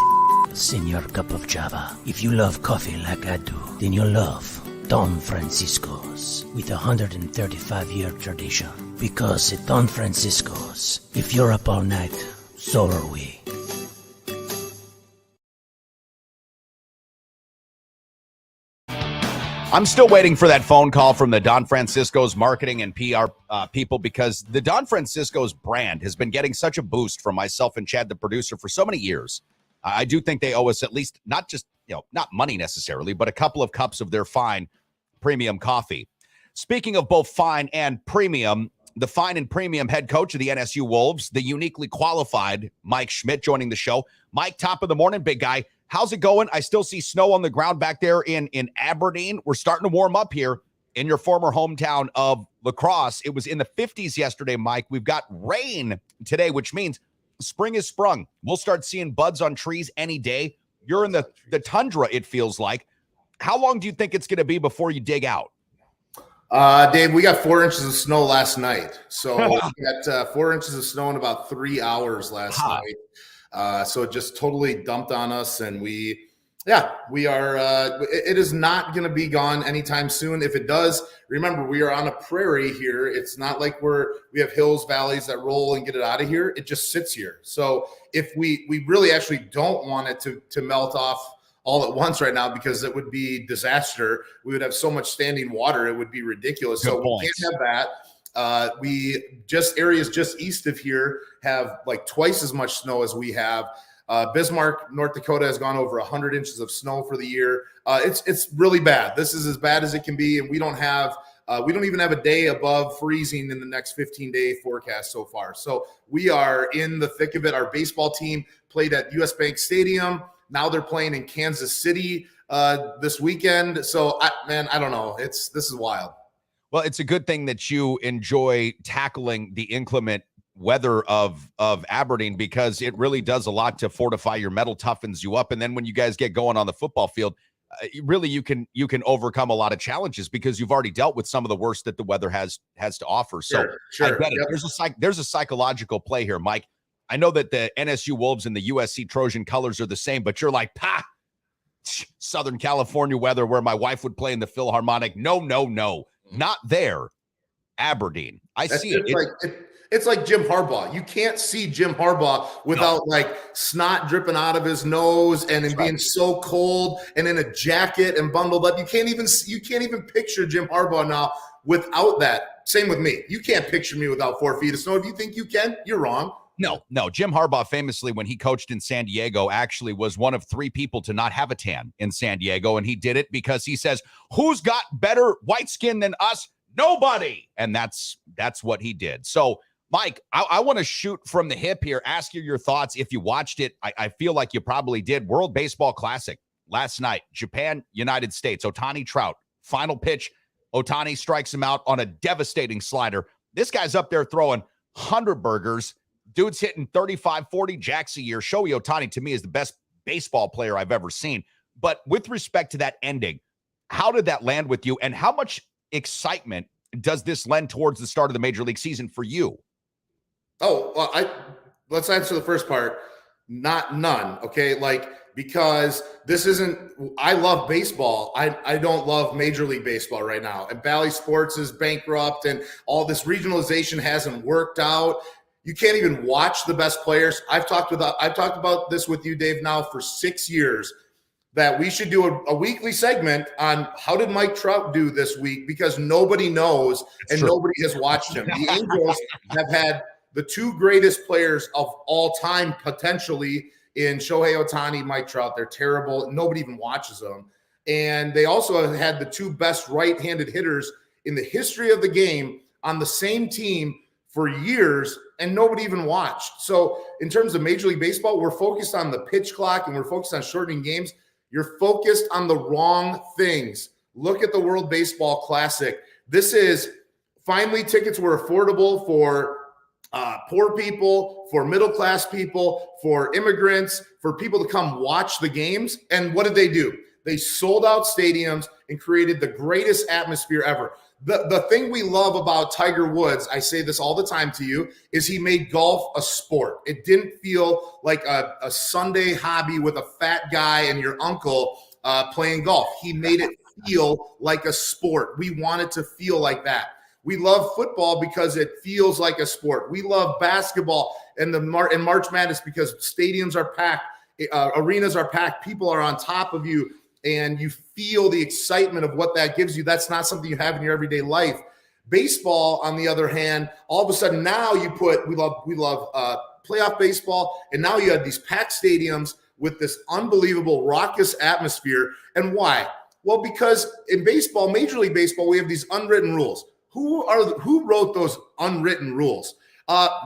in your cup of java. If you love coffee like I do, then you'll love Don Francisco's with a 135-year tradition. Because at Don Francisco's, if you're up all night, so are we. I'm still waiting for that phone call from the Don Francisco's marketing and PR people because the Don Francisco's brand has been getting such a boost from myself and Chad, the producer, for so many years. I do think they owe us at least not just, not money necessarily, but a couple of cups of their fine premium coffee. Speaking of both fine and premium, the fine and premium head coach of the NSU Wolves, the uniquely qualified Mike Schmidt, joining the show. Mike, top of the morning, big guy. How's it going? I still see snow on the ground back there in Aberdeen. We're starting to warm up here in your former hometown of La Crosse. It was in the 50s yesterday, Mike. We've got rain today, which means spring is sprung. We'll start seeing buds on trees any day. You're in the tundra, it feels like. How long do you think it's going to be before you dig out? Dave, we got 4 inches of snow last night. So we got 4 inches of snow in about 3 hours last night. So it just totally dumped on us. And we are, it is not going to be gone anytime soon. If it does, remember, we are on a prairie here. It's not like we have hills, valleys that roll and get it out of here. It just sits here. So if we really actually don't want it to melt off all at once right now, because it would be disaster. We would have so much standing water. It would be ridiculous. Good so point. We can't have that. We just areas just east of here have like twice as much snow as we have. Bismarck, North Dakota has gone over 100 inches of snow for the year. It's really bad. This is as bad as it can be. And we don't even have a day above freezing in the next 15-day forecast so far. So we are in the thick of it. Our baseball team played at US Bank Stadium. Now they're playing in Kansas City this weekend. So, I don't know. This is wild. Well, it's a good thing that you enjoy tackling the inclement weather of Aberdeen, because it really does a lot to fortify your metal, toughens you up. And then when you guys get going on the football field, really you can overcome a lot of challenges because you've already dealt with some of the worst that the weather has to offer. So Sure. I get it. Yep. There's a psychological play here, Mike. I know that the NSU Wolves and the USC Trojan colors are the same, but you're like, Southern California weather where my wife would play in the Philharmonic. No, not there. Aberdeen. See it. It's like Jim Harbaugh. You can't see Jim Harbaugh without like snot dripping out of his nose and being so cold and in a jacket and bundled up. You can't even picture Jim Harbaugh now without that. Same with me. You can't picture me without 4 feet of snow. If you think you can, you're wrong. No. Jim Harbaugh famously, when he coached in San Diego, actually was one of 3 people to not have a tan in San Diego. And he did it because he says, who's got better white skin than us? Nobody. And that's what he did. So, Mike, I want to shoot from the hip here, ask you your thoughts. If you watched it, I feel like you probably did. World Baseball Classic last night, Japan, United States, Ohtani Trout, final pitch. Ohtani strikes him out on a devastating slider. This guy's up there throwing 100 burgers. Dude's hitting 35, 40 jacks a year. Shohei Ohtani, to me, is the best baseball player I've ever seen. But with respect to that ending, how did that land with you? And how much excitement does this lend towards the start of the Major League season for you? Oh, well, let's answer the first part. None. Okay. Like, because this isn't, I love baseball. I don't love Major League Baseball right now. And Bally Sports is bankrupt and all this regionalization hasn't worked out. You can't even watch the best players. I've talked about this with you, Dave, now for 6 years, that we should do a weekly segment on how did Mike Trout do this week, because nobody knows and nobody has watched him. The Angels have had the two greatest players of all time, potentially, in Shohei Ohtani, Mike Trout. They're terrible. Nobody even watches them. And they also have had the two best right-handed hitters in the history of the game on the same team for years, and nobody even watched. So in terms of Major League Baseball, we're focused on the pitch clock and we're focused on shortening games. You're focused on the wrong things. Look at the World Baseball Classic. This is finally, tickets were affordable for poor people, for middle-class people, for immigrants, for people to come watch the games. And what did they do? They sold out stadiums and created the greatest atmosphere ever. The thing we love about Tiger Woods, I say this all the time to you, is he made golf a sport. It didn't feel like a Sunday hobby with a fat guy and your uncle playing golf. He made it feel like a sport. We want it to feel like that. We love football because it feels like a sport. We love basketball and March Madness because stadiums are packed, arenas are packed, people are on top of you, and you feel the excitement of what that gives you. That's not something you have in your everyday life. Baseball, on the other hand, all of a sudden now we love playoff baseball, and now you have these packed stadiums with this unbelievable raucous atmosphere. And why? Well, because in baseball, Major League Baseball, we have these unwritten rules. Who wrote those unwritten rules?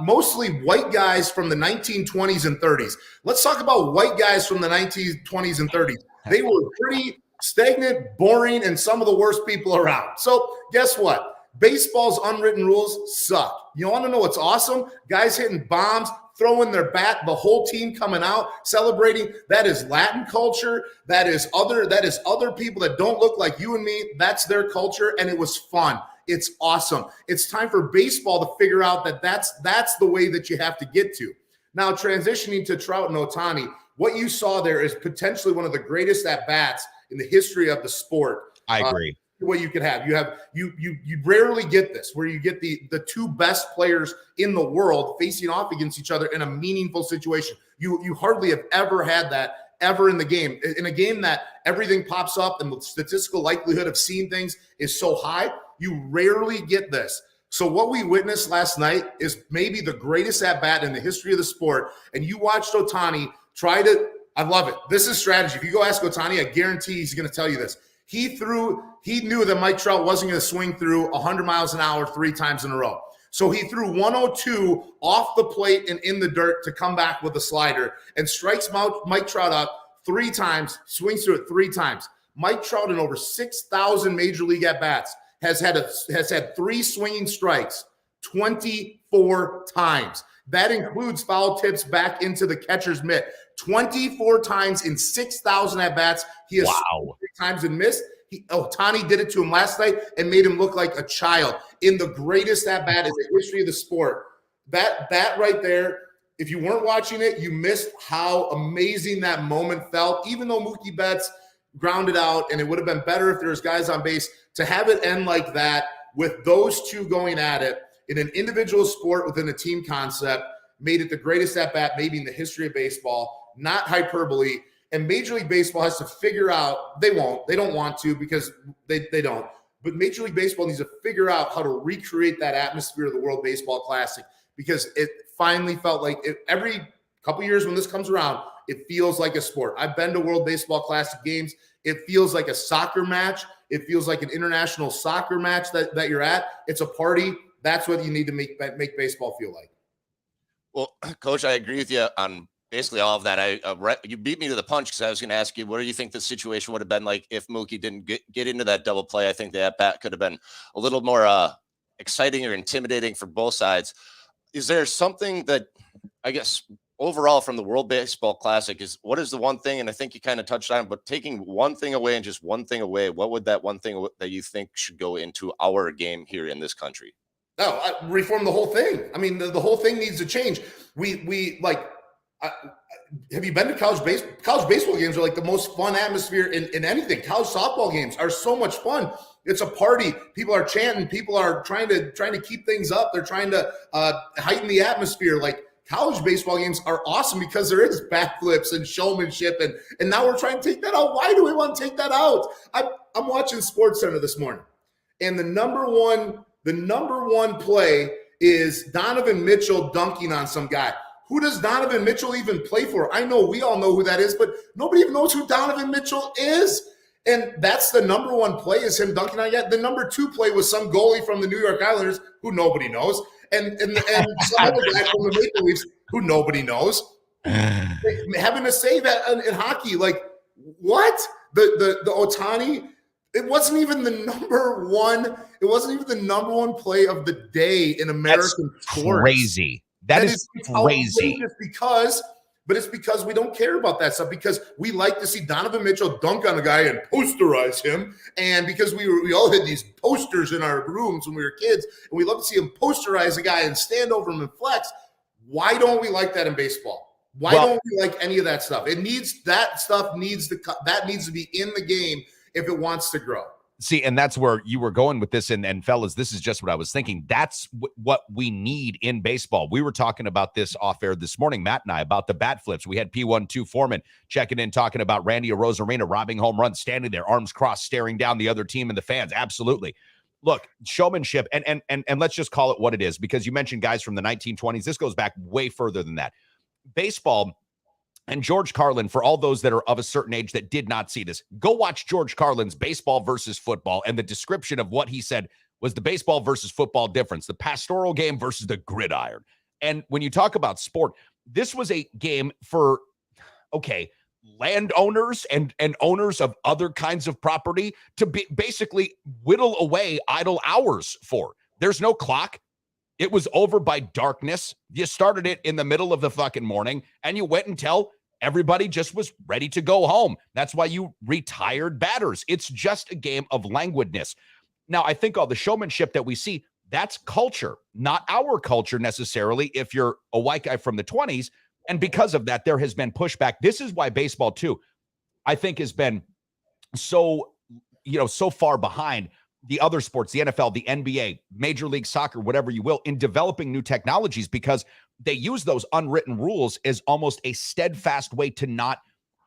Mostly white guys from the 1920s and 30s. Let's talk about white guys from the 1920s and 30s. They were pretty stagnant, boring, and some of the worst people around. So guess what? Baseball's unwritten rules suck. You want to know what's awesome? Guys hitting bombs, throwing their bat, the whole team coming out, celebrating. That is Latin culture. That is other people that don't look like you and me. That's their culture, and it was fun. It's awesome. It's time for baseball to figure out that that's the way that you have to get to. Now, transitioning to Trout and Ohtani, what you saw there is potentially one of the greatest at-bats in the history of the sport. I agree. What you could have. You rarely get this, where you get the two best players in the world facing off against each other in a meaningful situation. You hardly have ever had that ever in the game. In a game that everything pops up and the statistical likelihood of seeing things is so high, you rarely get this. So what we witnessed last night is maybe the greatest at-bat in the history of the sport. And you watched Ohtani try to, I love it. This is strategy. If you go ask Ohtani, I guarantee he's going to tell you this. He knew that Mike Trout wasn't going to swing through 100 miles an hour 3 times in a row. So he threw 102 off the plate and in the dirt to come back with a slider and strikes Mike Trout out 3 times, swings through it 3 times. Mike Trout in over 6,000 major league at-bats has had 3 swinging strikes 24 times. That includes foul tips back into the catcher's mitt. 24 times in 6,000 at-bats. He has 3 times and missed. Ohtani did it to him last night and made him look like a child in the greatest at-bat in the history of the sport. That right there, if you weren't watching it, you missed how amazing that moment felt. Even though Mookie Betts grounded out, and it would have been better if there was guys on base, to have it end like that with those two going at it in an individual sport within a team concept made it the greatest at-bat maybe in the history of baseball, not hyperbole. And Major League Baseball has to figure out, they don't want to because they don't, but Major League Baseball needs to figure out how to recreate that atmosphere of the World Baseball Classic, because it finally felt like every couple years when this comes around, it feels like a sport. I've been to World Baseball Classic games. It feels like a soccer match. It feels like an international soccer match that you're at. It's a party. That's what you need to make baseball feel like. Well, Coach, I agree with you on basically all of that. You beat me to the punch because I was going to ask you, what do you think the situation would have been like if Mookie didn't get into that double play? I think the at-bat could have been a little more exciting or intimidating for both sides. Is there something that, I guess, overall from the World Baseball Classic what is the one thing, and I think you kind of touched on it, but taking one thing away and just one thing away, what would that one thing that you think should go into our game here in this country? No, reform the whole thing. I mean, the whole thing needs to change. Have you been to college baseball? College baseball games are like the most fun atmosphere in anything. College softball games are so much fun. It's a party. People are chanting. People are trying to keep things up. They're trying to heighten the atmosphere. Like, college baseball games are awesome because there is backflips and showmanship, and now we're trying to take that out. Why do we want to take that out? I'm watching SportsCenter this morning, and the number one play is Donovan Mitchell dunking on some guy. Who does Donovan Mitchell even play for? I know we all know who that is, but nobody even knows who Donovan Mitchell is. And that's the number one play, is him dunking on you. The number two play was some goalie from the New York Islanders who nobody knows. And some other guy from the Maple Leafs who nobody knows. Having to say that in hockey, like, what? The Ohtani, it wasn't even the number one. It wasn't even the number one play of the day in American sports. Crazy. That is crazy. But it's because we don't care about that stuff, because we like to see Donovan Mitchell dunk on a guy and posterize him. And because we all had these posters in our rooms when we were kids, and we love to see him posterize a guy and stand over him and flex. Why don't we like that in baseball? Why don't we like any of that stuff? That needs to be in the game if it wants to grow. See, and that's where you were going with this. And fellas, this is just what I was thinking. That's what we need in baseball. We were talking about this off air this morning, Matt and I, about the bat flips. We had P12 Foreman checking in, talking about Randy Arozarena robbing home runs, standing there, arms crossed, staring down the other team and the fans. Absolutely. Look, showmanship, and let's just call it what it is, because you mentioned guys from the 1920s. This goes back way further than that. Baseball. And George Carlin, for all those that are of a certain age that did not see this, go watch George Carlin's Baseball versus Football, and the description of what he said was the baseball versus football difference, the pastoral game versus the gridiron. And when you talk about sport, this was a game for, landowners and owners of other kinds of property to be basically whittle away idle hours for. There's no clock. It was over by darkness. You started it in the middle of the fucking morning, and you went until everybody just was ready to go home. That's why you retired batters. It's just a game of languidness. Now, I think all the showmanship that we see, that's culture, not our culture necessarily, if you're a white guy from the 20s. And because of that, there has been pushback. This is why baseball, too, I think has been so far behind the other sports, the NFL, the NBA, Major League Soccer, whatever you will, in developing new technologies, because they use those unwritten rules as almost a steadfast way to not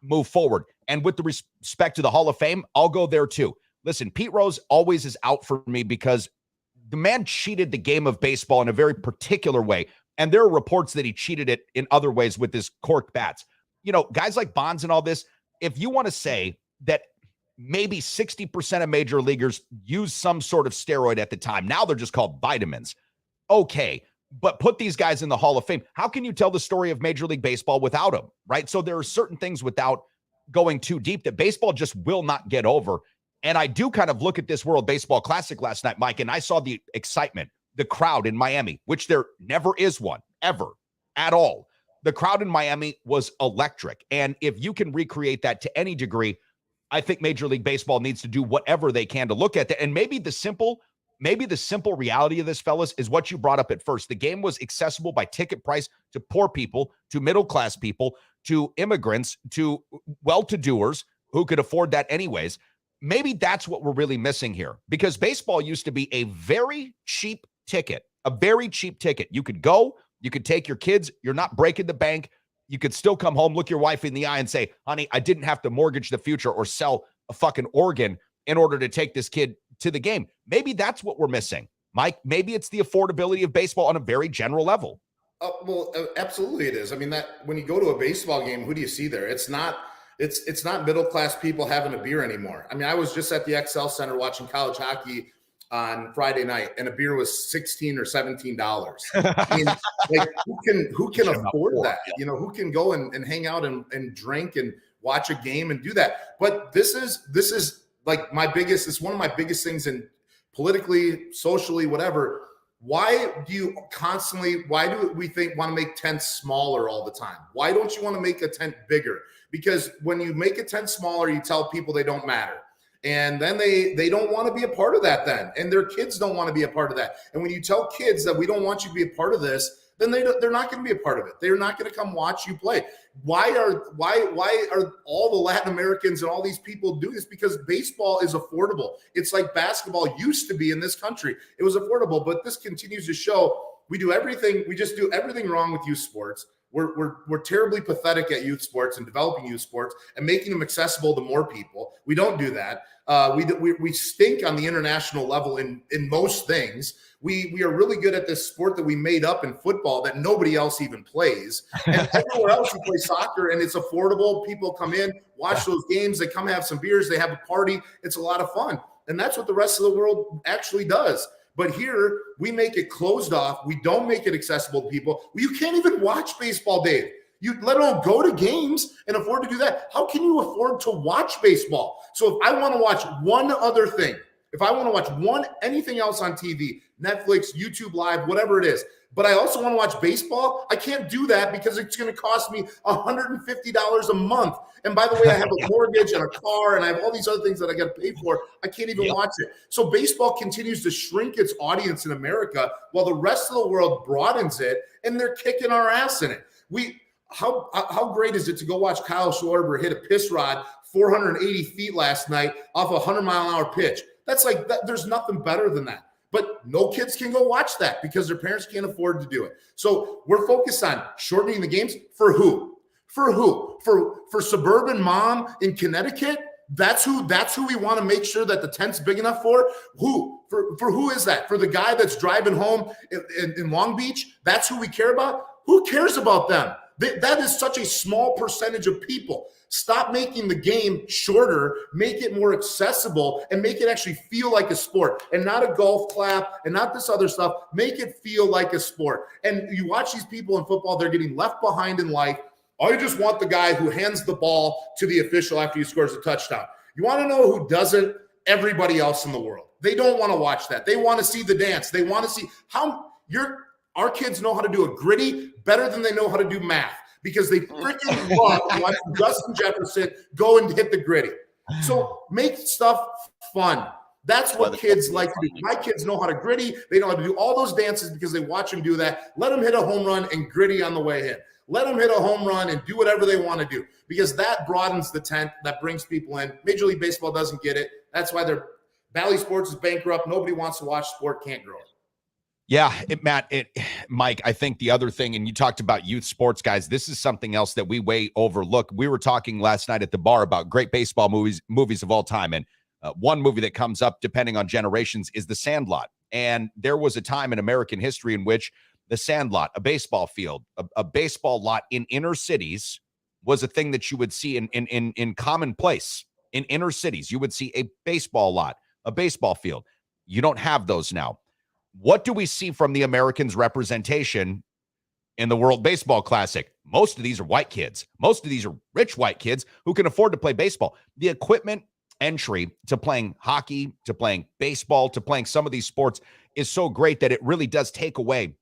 move forward. And with the respect to the Hall of Fame, I'll go there too. Listen, Pete Rose always is out for me because the man cheated the game of baseball in a very particular way. And there are reports that he cheated it in other ways with his cork bats. Guys like Bonds and all this, if you want to say that maybe 60% of major leaguers use some sort of steroid at the time. Now they're just called vitamins. Okay, but put these guys in the Hall of Fame. How can you tell the story of Major League Baseball without them, right? So there are certain things without going too deep that baseball just will not get over. And I do kind of look at this World Baseball Classic last night, Mike, and I saw the excitement, the crowd in Miami, which there never is one, ever, at all. The crowd in Miami was electric. And if you can recreate that to any degree, I think Major League Baseball needs to do whatever they can to look at that. And maybe the simple reality of this, fellas, is what you brought up at first. The game was accessible by ticket price to poor people, to middle-class people, to immigrants, to well-to-doers who could afford that anyways. Maybe that's what we're really missing here, because baseball used to be a very cheap ticket, You could go, you could take your kids, you're not breaking the bank. You could still come home, look your wife in the eye and say, honey, I didn't have to mortgage the future or sell a fucking organ in order to take this kid to the game. Maybe that's what we're missing, Mike. Maybe it's the affordability of baseball on a very general level. Well, absolutely it is. I mean, that when you go to a baseball game, who do you see there? It's not middle-class people having a beer anymore. I mean, I was just at the XL Center watching college hockey on Friday night, and a beer was $16 or $17. I mean, like, who can afford that? Who can go and hang out and drink and watch a game and do that? But this is like it's one of my biggest things in politically, socially, whatever. Why do we want to make tents smaller all the time? Why don't you want to make a tent bigger? Because when you make a tent smaller, you tell people they don't matter. And then they don't want to be a part of that then. And their kids don't want to be a part of that. And when you tell kids that we don't want you to be a part of this, then they're not going to be a part of it. They're not going to come watch you play. Why are all the Latin Americans and all these people doing this? Because baseball is affordable. It's like basketball used to be in this country. It was affordable, but this continues to show we do everything. We just do everything wrong with youth sports. We're terribly pathetic at youth sports and developing youth sports and making them accessible to more people. We don't do that. We stink on the international level in most things. We are really good at this sport that we made up in football that nobody else even plays. And everywhere else you play soccer and it's affordable. People come in, watch those games. They come have some beers. They have a party. It's a lot of fun. And that's what the rest of the world actually does. But here we make it closed off. We don't make it accessible to people. You can't even watch baseball, Dave. You let alone go to games and afford to do that. How can you afford to watch baseball? So if I want to watch one other thing, if I want to watch anything else on TV, Netflix, YouTube Live, whatever it is, but I also want to watch baseball, I can't do that because it's going to cost me $150 a month. And by the way, I have a mortgage and a car and I have all these other things that I got to pay for. I can't even watch it. So baseball continues to shrink its audience in America while the rest of the world broadens it, and they're kicking our ass in it. How great is it to go watch Kyle Schwarber hit a piss rod 480 feet last night off a 100-mile-an-hour pitch? That's like that. There's nothing better than that. But no kids can go watch that because their parents can't afford to do it. So we're focused on shortening the games for who? For who? For suburban mom in Connecticut? That's who we want to make sure that the tent's big enough for. Who? For who is that? For the guy that's driving home in Long Beach? That's who we care about? Who cares about them? That is such a small percentage of people. Stop making the game shorter, make it more accessible, and make it actually feel like a sport and not a golf clap and not this other stuff. Make it feel like a sport. And you watch these people in football, they're getting left behind in life. I just want the guy who hands the ball to the official after he scores a touchdown. You want to know who doesn't? Everybody else in the world. They don't want to watch that. They want to see the dance. They want to see our kids know how to do a gritty better than they know how to do math because they freaking love watching Justin Jefferson go and hit the gritty. So make stuff fun. That's what kids like to do. My kids know how to gritty. They know how to do all those dances because they watch them do that. Let them hit a home run and gritty on the way in. Let them hit a home run and do whatever they want to do because that broadens the tent, that brings people in. Major League Baseball doesn't get it. That's why Valley Sports is bankrupt. Nobody wants to watch sport, can't grow it. Yeah, Mike, I think the other thing, and you talked about youth sports, guys, this is something else that we way overlook. We were talking last night at the bar about great baseball movies of all time. And one movie that comes up, depending on generations, is The Sandlot. And there was a time in American history in which The Sandlot, a baseball field, a baseball lot in inner cities was a thing that you would see in commonplace. In inner cities, you would see a baseball lot, a baseball field. You don't have those now. What do we see from the Americans' representation in the World Baseball Classic? Most of these are white kids. Most of these are rich white kids who can afford to play baseball. The equipment entry to playing hockey, to playing baseball, to playing some of these sports is so great that it really does take away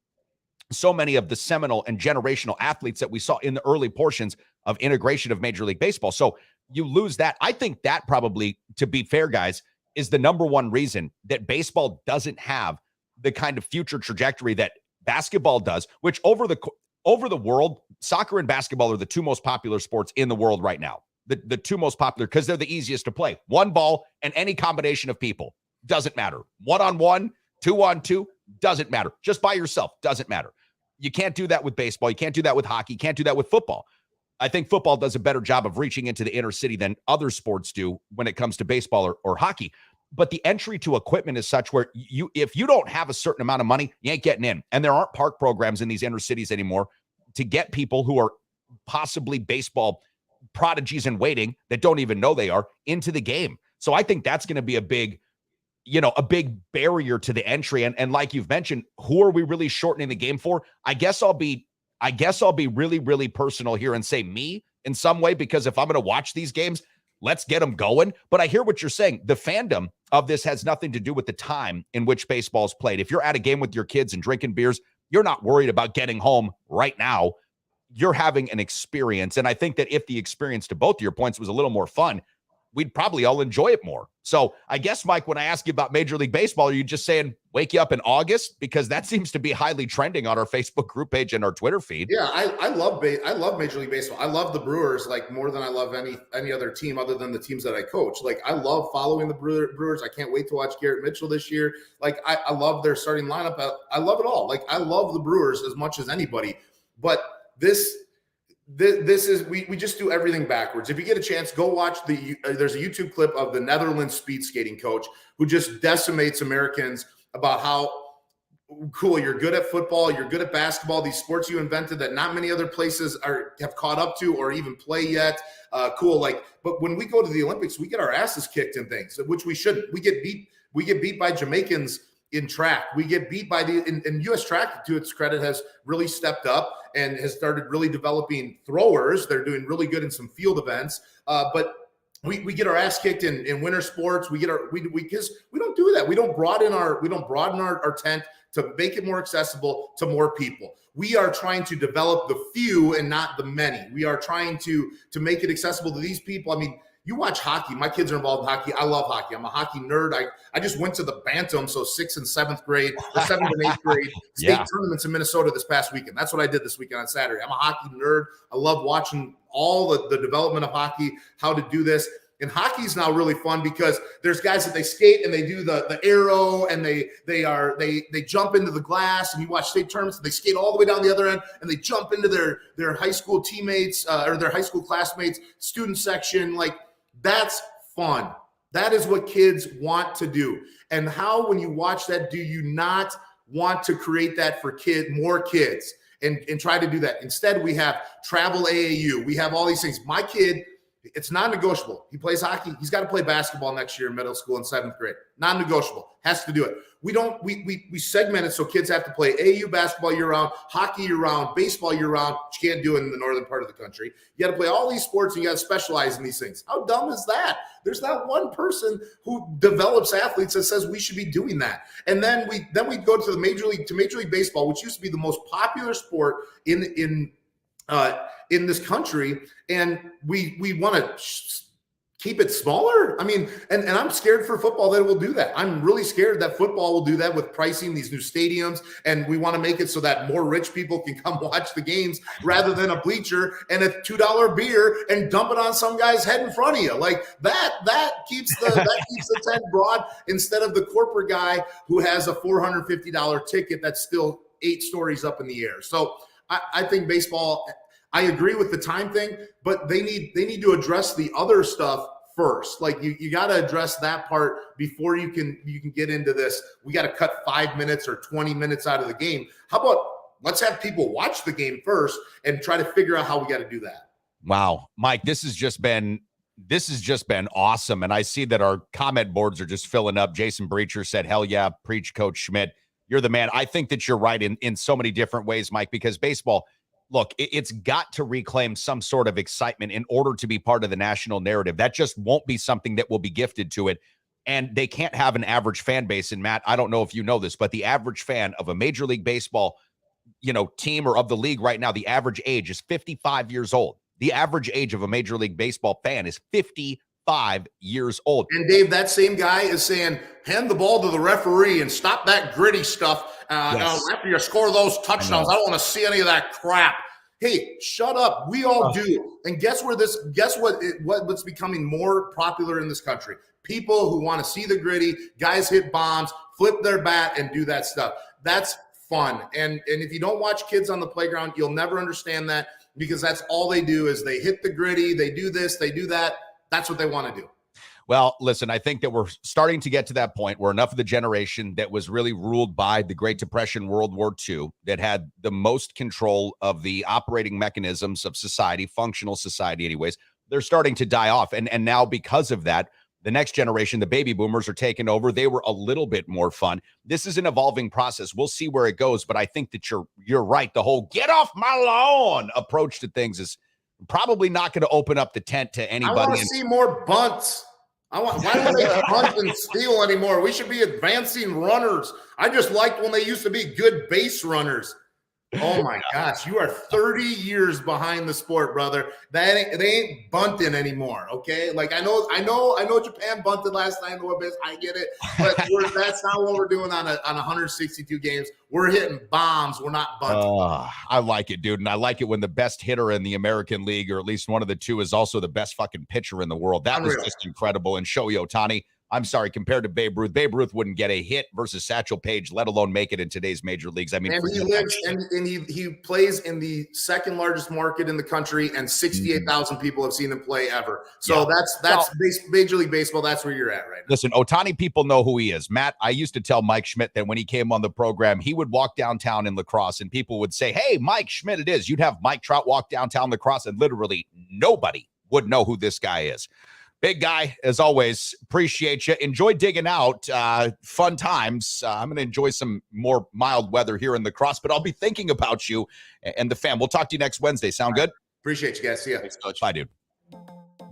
so many of the seminal and generational athletes that we saw in the early portions of integration of Major League Baseball. So you lose that. I think that probably, to be fair, guys, is the number one reason that baseball doesn't have the kind of future trajectory that basketball does, which over the world, soccer and basketball are the two most popular sports in the world right now. The two most popular because they're the easiest to play. One ball and any combination of people. Doesn't matter. 1-on-1, 2-on-2, doesn't matter. Just by yourself, doesn't matter. You can't do that with baseball. You can't do that with hockey. You can't do that with football. I think football does a better job of reaching into the inner city than other sports do when it comes to baseball or hockey. But the entry to equipment is such where if you don't have a certain amount of money, you ain't getting in. And there aren't park programs in these inner cities anymore to get people who are possibly baseball prodigies in waiting that don't even know they are into the game. So I think that's going to be a big barrier to the entry. And like you've mentioned, who are we really shortening the game for? I guess I'll be really, really personal here and say me in some way, because if I'm going to watch these games, let's get them going. But I hear what you're saying. The fandom of this has nothing to do with the time in which baseball is played. If you're at a game with your kids and drinking beers, you're not worried about getting home right now. You're having an experience. And I think that if the experience, to both of your points, was a little more fun, we'd probably all enjoy it more. So I guess, Mike, when I ask you about Major League Baseball, are you just saying wake you up in August? Because that seems to be highly trending on our Facebook group page and our Twitter feed. Yeah, I love Major League Baseball. I love the Brewers like more than I love any other team other than the teams that I coach. Like I love following the Brewers. I can't wait to watch Garrett Mitchell this year. Like I love their starting lineup. I love it all. Like I love the Brewers as much as anybody. But this is we just do everything backwards. If you get a chance, go watch there's a YouTube clip of the Netherlands speed skating coach who just decimates Americans about how cool you're good at football, you're good at basketball, these sports you invented that not many other places have caught up to or even play yet. Cool. But when we go to the Olympics, we get our asses kicked in things, which we shouldn't. We get beat by Jamaicans in track. We get beat by and U.S. track, to its credit, has really stepped up and has started really developing throwers. They're doing really good in some field events. But we get our ass kicked in winter sports. Because we don't do that. We don't broaden our tent to make it more accessible to more people. We are trying to develop the few and not the many. We are trying to make it accessible to these people. I mean, you watch hockey. My kids are involved in hockey. I love hockey. I'm a hockey nerd. I just went to the Bantam, so 6th and 7th grade, or 7th and 8th grade state tournaments in Minnesota this past weekend. That's what I did this weekend on Saturday. I'm a hockey nerd. I love watching all the development of hockey, how to do this. And hockey's now really fun because there's guys that they skate and they do the arrow and they jump into the glass, and you watch state tournaments and they skate all the way down the other end and they jump into their high school teammates or their high school classmates, student section. Like, that's fun. That is what kids want to do. And how, when you watch that, do you not want to create that for more kids and try to do that? Instead, we have travel AAU. We have all these things. My kid, it's non-negotiable. He plays hockey. He's got to play basketball next year in middle school in 7th grade. Non-negotiable. Has to do it. We segment it so kids have to play AAU basketball year-round, hockey year-round, baseball year-round, which you can't do in the northern part of the country. You got to play all these sports, and you got to specialize in these things. How dumb is that? There's not one person who develops athletes that says we should be doing that. And then we go to Major League Baseball, which used to be the most popular sport in this country, and we want to keep it smaller. I mean, and I'm scared for football that it will do that. I'm really scared that football will do that with pricing these new stadiums, and we want to make it so that more rich people can come watch the games rather than a bleacher and a $2 beer and dump it on some guy's head in front of you. Like that keeps the tent broad instead of the corporate guy who has a $450 ticket that's still 8 stories up in the air. So I think baseball, I agree with the time thing, but they need to address the other stuff first. Like you got to address that part before you can get into this. We got to cut 5 minutes or 20 minutes out of the game. How about let's have people watch the game first and try to figure out how we got to do that. Wow, Mike, this has just been awesome. And I see that our comment boards are just filling up. Jason Breacher said, hell yeah, preach, Coach Schmidt. You're the man. I think that you're right in so many different ways, Mike, because baseball, look, it's got to reclaim some sort of excitement in order to be part of the national narrative. That just won't be something that will be gifted to it. And they can't have an average fan base. And Matt, I don't know if you know this, but the average fan of a Major League Baseball, team or of the league right now, the average age is 55 years old. The average age of a Major League Baseball fan is 55 years old. And Dave, that same guy is saying, hand the ball to the referee and stop that gritty stuff. After you score those touchdowns, I don't want to see any of that crap. Hey, shut up. We all do. And guess what's becoming more popular in this country? People who want to see the gritty, guys hit bombs, flip their bat, and do that stuff. That's fun. And if you don't watch kids on the playground, you'll never understand that, because that's all they do is they hit the gritty, they do this, they do that. That's what they want to do. Well, listen, I think that we're starting to get to that point where enough of the generation that was really ruled by the Great Depression, World War II, that had the most control of the operating mechanisms of society, functional society anyways, they're starting to die off. And now because of that, the next generation, the baby boomers, are taking over. They were a little bit more fun. This is an evolving process. We'll see where it goes, but I think that you're right. The whole get off my lawn approach to things is probably not going to open up the tent to anybody. I want to see more bunts. Why do they bunt and steal anymore? We should be advancing runners. I just liked when they used to be good base runners. Oh my gosh, you are 30 years behind the sport, brother. They ain't bunting anymore. Okay, like I know Japan bunted last night in the Olympics. I get it, but that's not what we're doing on 162 games. We're hitting bombs. We're not bunting. I like it, dude, and I like it when the best hitter in the American League, or at least one of the two, is also the best fucking pitcher in the world. That was just incredible. And Shohei Ohtani, I'm sorry, compared to Babe Ruth wouldn't get a hit versus Satchel Paige, let alone make it in today's major leagues. I mean, and he lives and he plays in the second largest market in the country, and 68,000 people have seen him play ever. So that's Major League Baseball. That's where you're at right now. Listen, Ohtani people know who he is. Matt, I used to tell Mike Schmidt that when he came on the program, he would walk downtown in La Crosse and people would say, "Hey, Mike Schmidt it is." You'd have Mike Trout walk downtown La Crosse and literally nobody would know who this guy is. Big guy, as always. Appreciate you. Enjoy digging out. Fun times. I'm going to enjoy some more mild weather here in La Crosse, but I'll be thinking about you and the fam. We'll talk to you next Wednesday. Sound good? Appreciate you guys. See ya. Thanks, Coach. Bye, dude.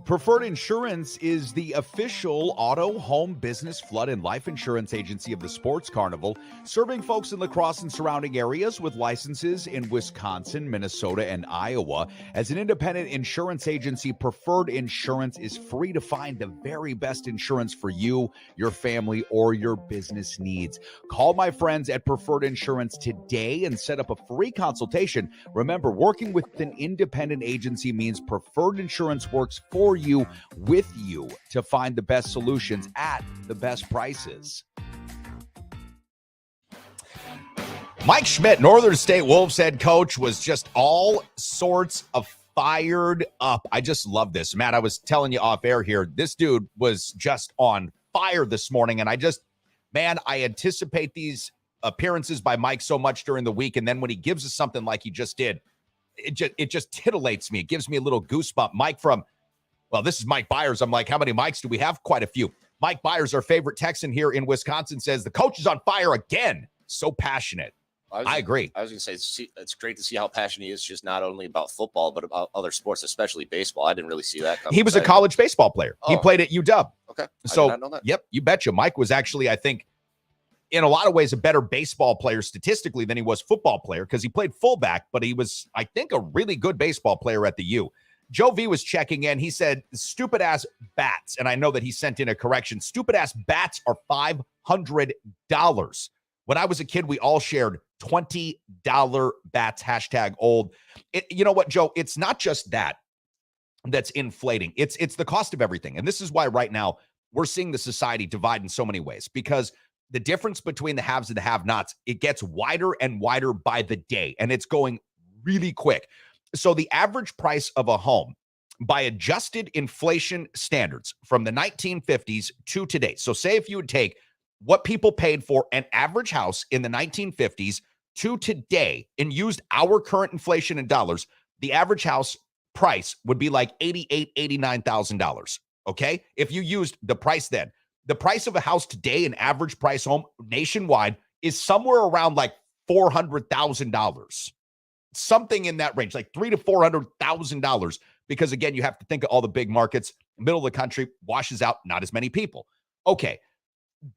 Preferred Insurance is the official auto, home, business, flood, and life insurance agency of the Sports Carnival, serving folks in La Crosse and surrounding areas with licenses in Wisconsin, Minnesota, and Iowa. As an independent insurance agency, Preferred Insurance is free to find the very best insurance for you, your family, or your business needs. Call my friends at Preferred Insurance today and set up a free consultation. Remember, working with an independent agency means Preferred Insurance works for you, with you, to find the best solutions at the best prices. Mike Schmidt, Northern State Wolves head coach, was just all sorts of fired up. I just love this. Matt, I was telling you off air here, this dude was just on fire this morning, and I anticipate these appearances by Mike so much during the week, and then when he gives us something like he just did, it just titillates me. It gives me a little goosebump. This is Mike Byers. I'm like, how many Mikes do we have? Quite a few. Mike Byers, our favorite Texan here in Wisconsin, says the coach is on fire again. So passionate. I agree. I was going to say, it's great to see how passionate he is, just not only about football, but about other sports, especially baseball. I didn't really see that coming. He was a college baseball player. He played at UW. Okay. So, I did not know that. Yep, you betcha. Mike was actually, I think, in a lot of ways, a better baseball player statistically than he was football player, because he played fullback, but he was, I think, a really good baseball player at the U. Joe V was checking in. He said, stupid ass bats. And I know that he sent in a correction. Stupid ass bats are $500. When I was a kid, we all shared $20 bats, #old. You know what, Joe? It's not just that's inflating. It's the cost of everything. And this is why right now we're seeing the society divide in so many ways, because the difference between the haves and the have-nots, it gets wider and wider by the day, and it's going really quick. So the average price of a home by adjusted inflation standards from the 1950s to today. So say if you would take what people paid for an average house in the 1950s to today and used our current inflation in dollars, the average house price would be like $88,000, $89,000. Okay. If you used the price then, the price of a house today, an average price home nationwide, is somewhere around like $400,000. Something in that range, like $300,000 to $400,000, because again, you have to think of all the big markets. Middle of the country washes out not as many people. Okay,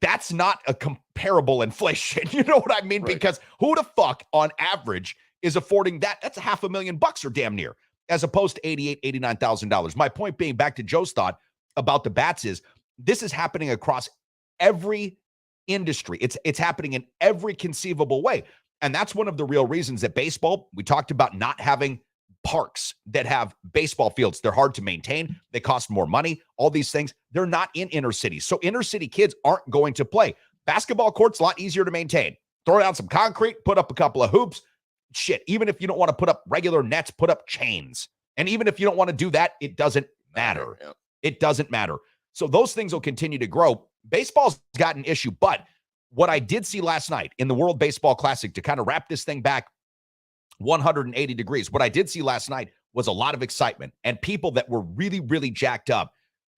that's not a comparable inflation. You know what I mean? Right. Because who the fuck on average is affording that? That's $500,000 or damn near, as opposed to $88,000, $89,000. My point being, back to Joe's thought about the bats, is this is happening across every industry. It's happening in every conceivable way. And that's one of the real reasons that baseball, we talked about not having parks that have baseball fields. They're hard to maintain. They cost more money. All these things, they're not in inner cities. So inner city kids aren't going to play. Basketball courts, a lot easier to maintain. Throw down some concrete, put up a couple of hoops. Shit, even if you don't want to put up regular nets, put up chains. And even if you don't want to do that, it doesn't matter. Yeah. It doesn't matter. So those things will continue to grow. Baseball's got an issue, but what I did see last night in the World Baseball Classic, to kind of wrap this thing back 180 degrees, what I did see last night was a lot of excitement and people that were really, really jacked up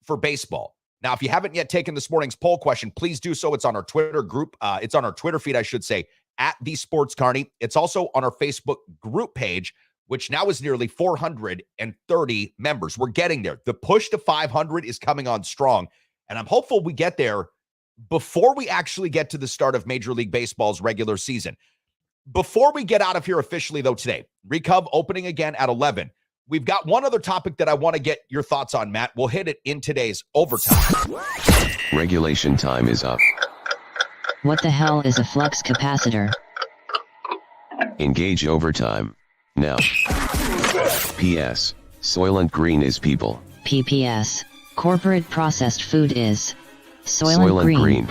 for baseball. Now, if you haven't yet taken this morning's poll question, please do so. It's on our Twitter group. It's on our Twitter feed, I should say, at The Sports Carney. It's also on our Facebook group page, which now is nearly 430 members. We're getting there. The push to 500 is coming on strong, and I'm hopeful we get there before we actually get to the start of Major League Baseball's regular season. Before we get out of here officially, though, today, Recov opening again at 11. We've got one other topic that I want to get your thoughts on, Matt. We'll hit it in today's overtime. Regulation time is up. What the hell is a flux capacitor? Engage overtime. Now. P.S. Soylent Green is people. PPS. Corporate processed food is Soylent Green.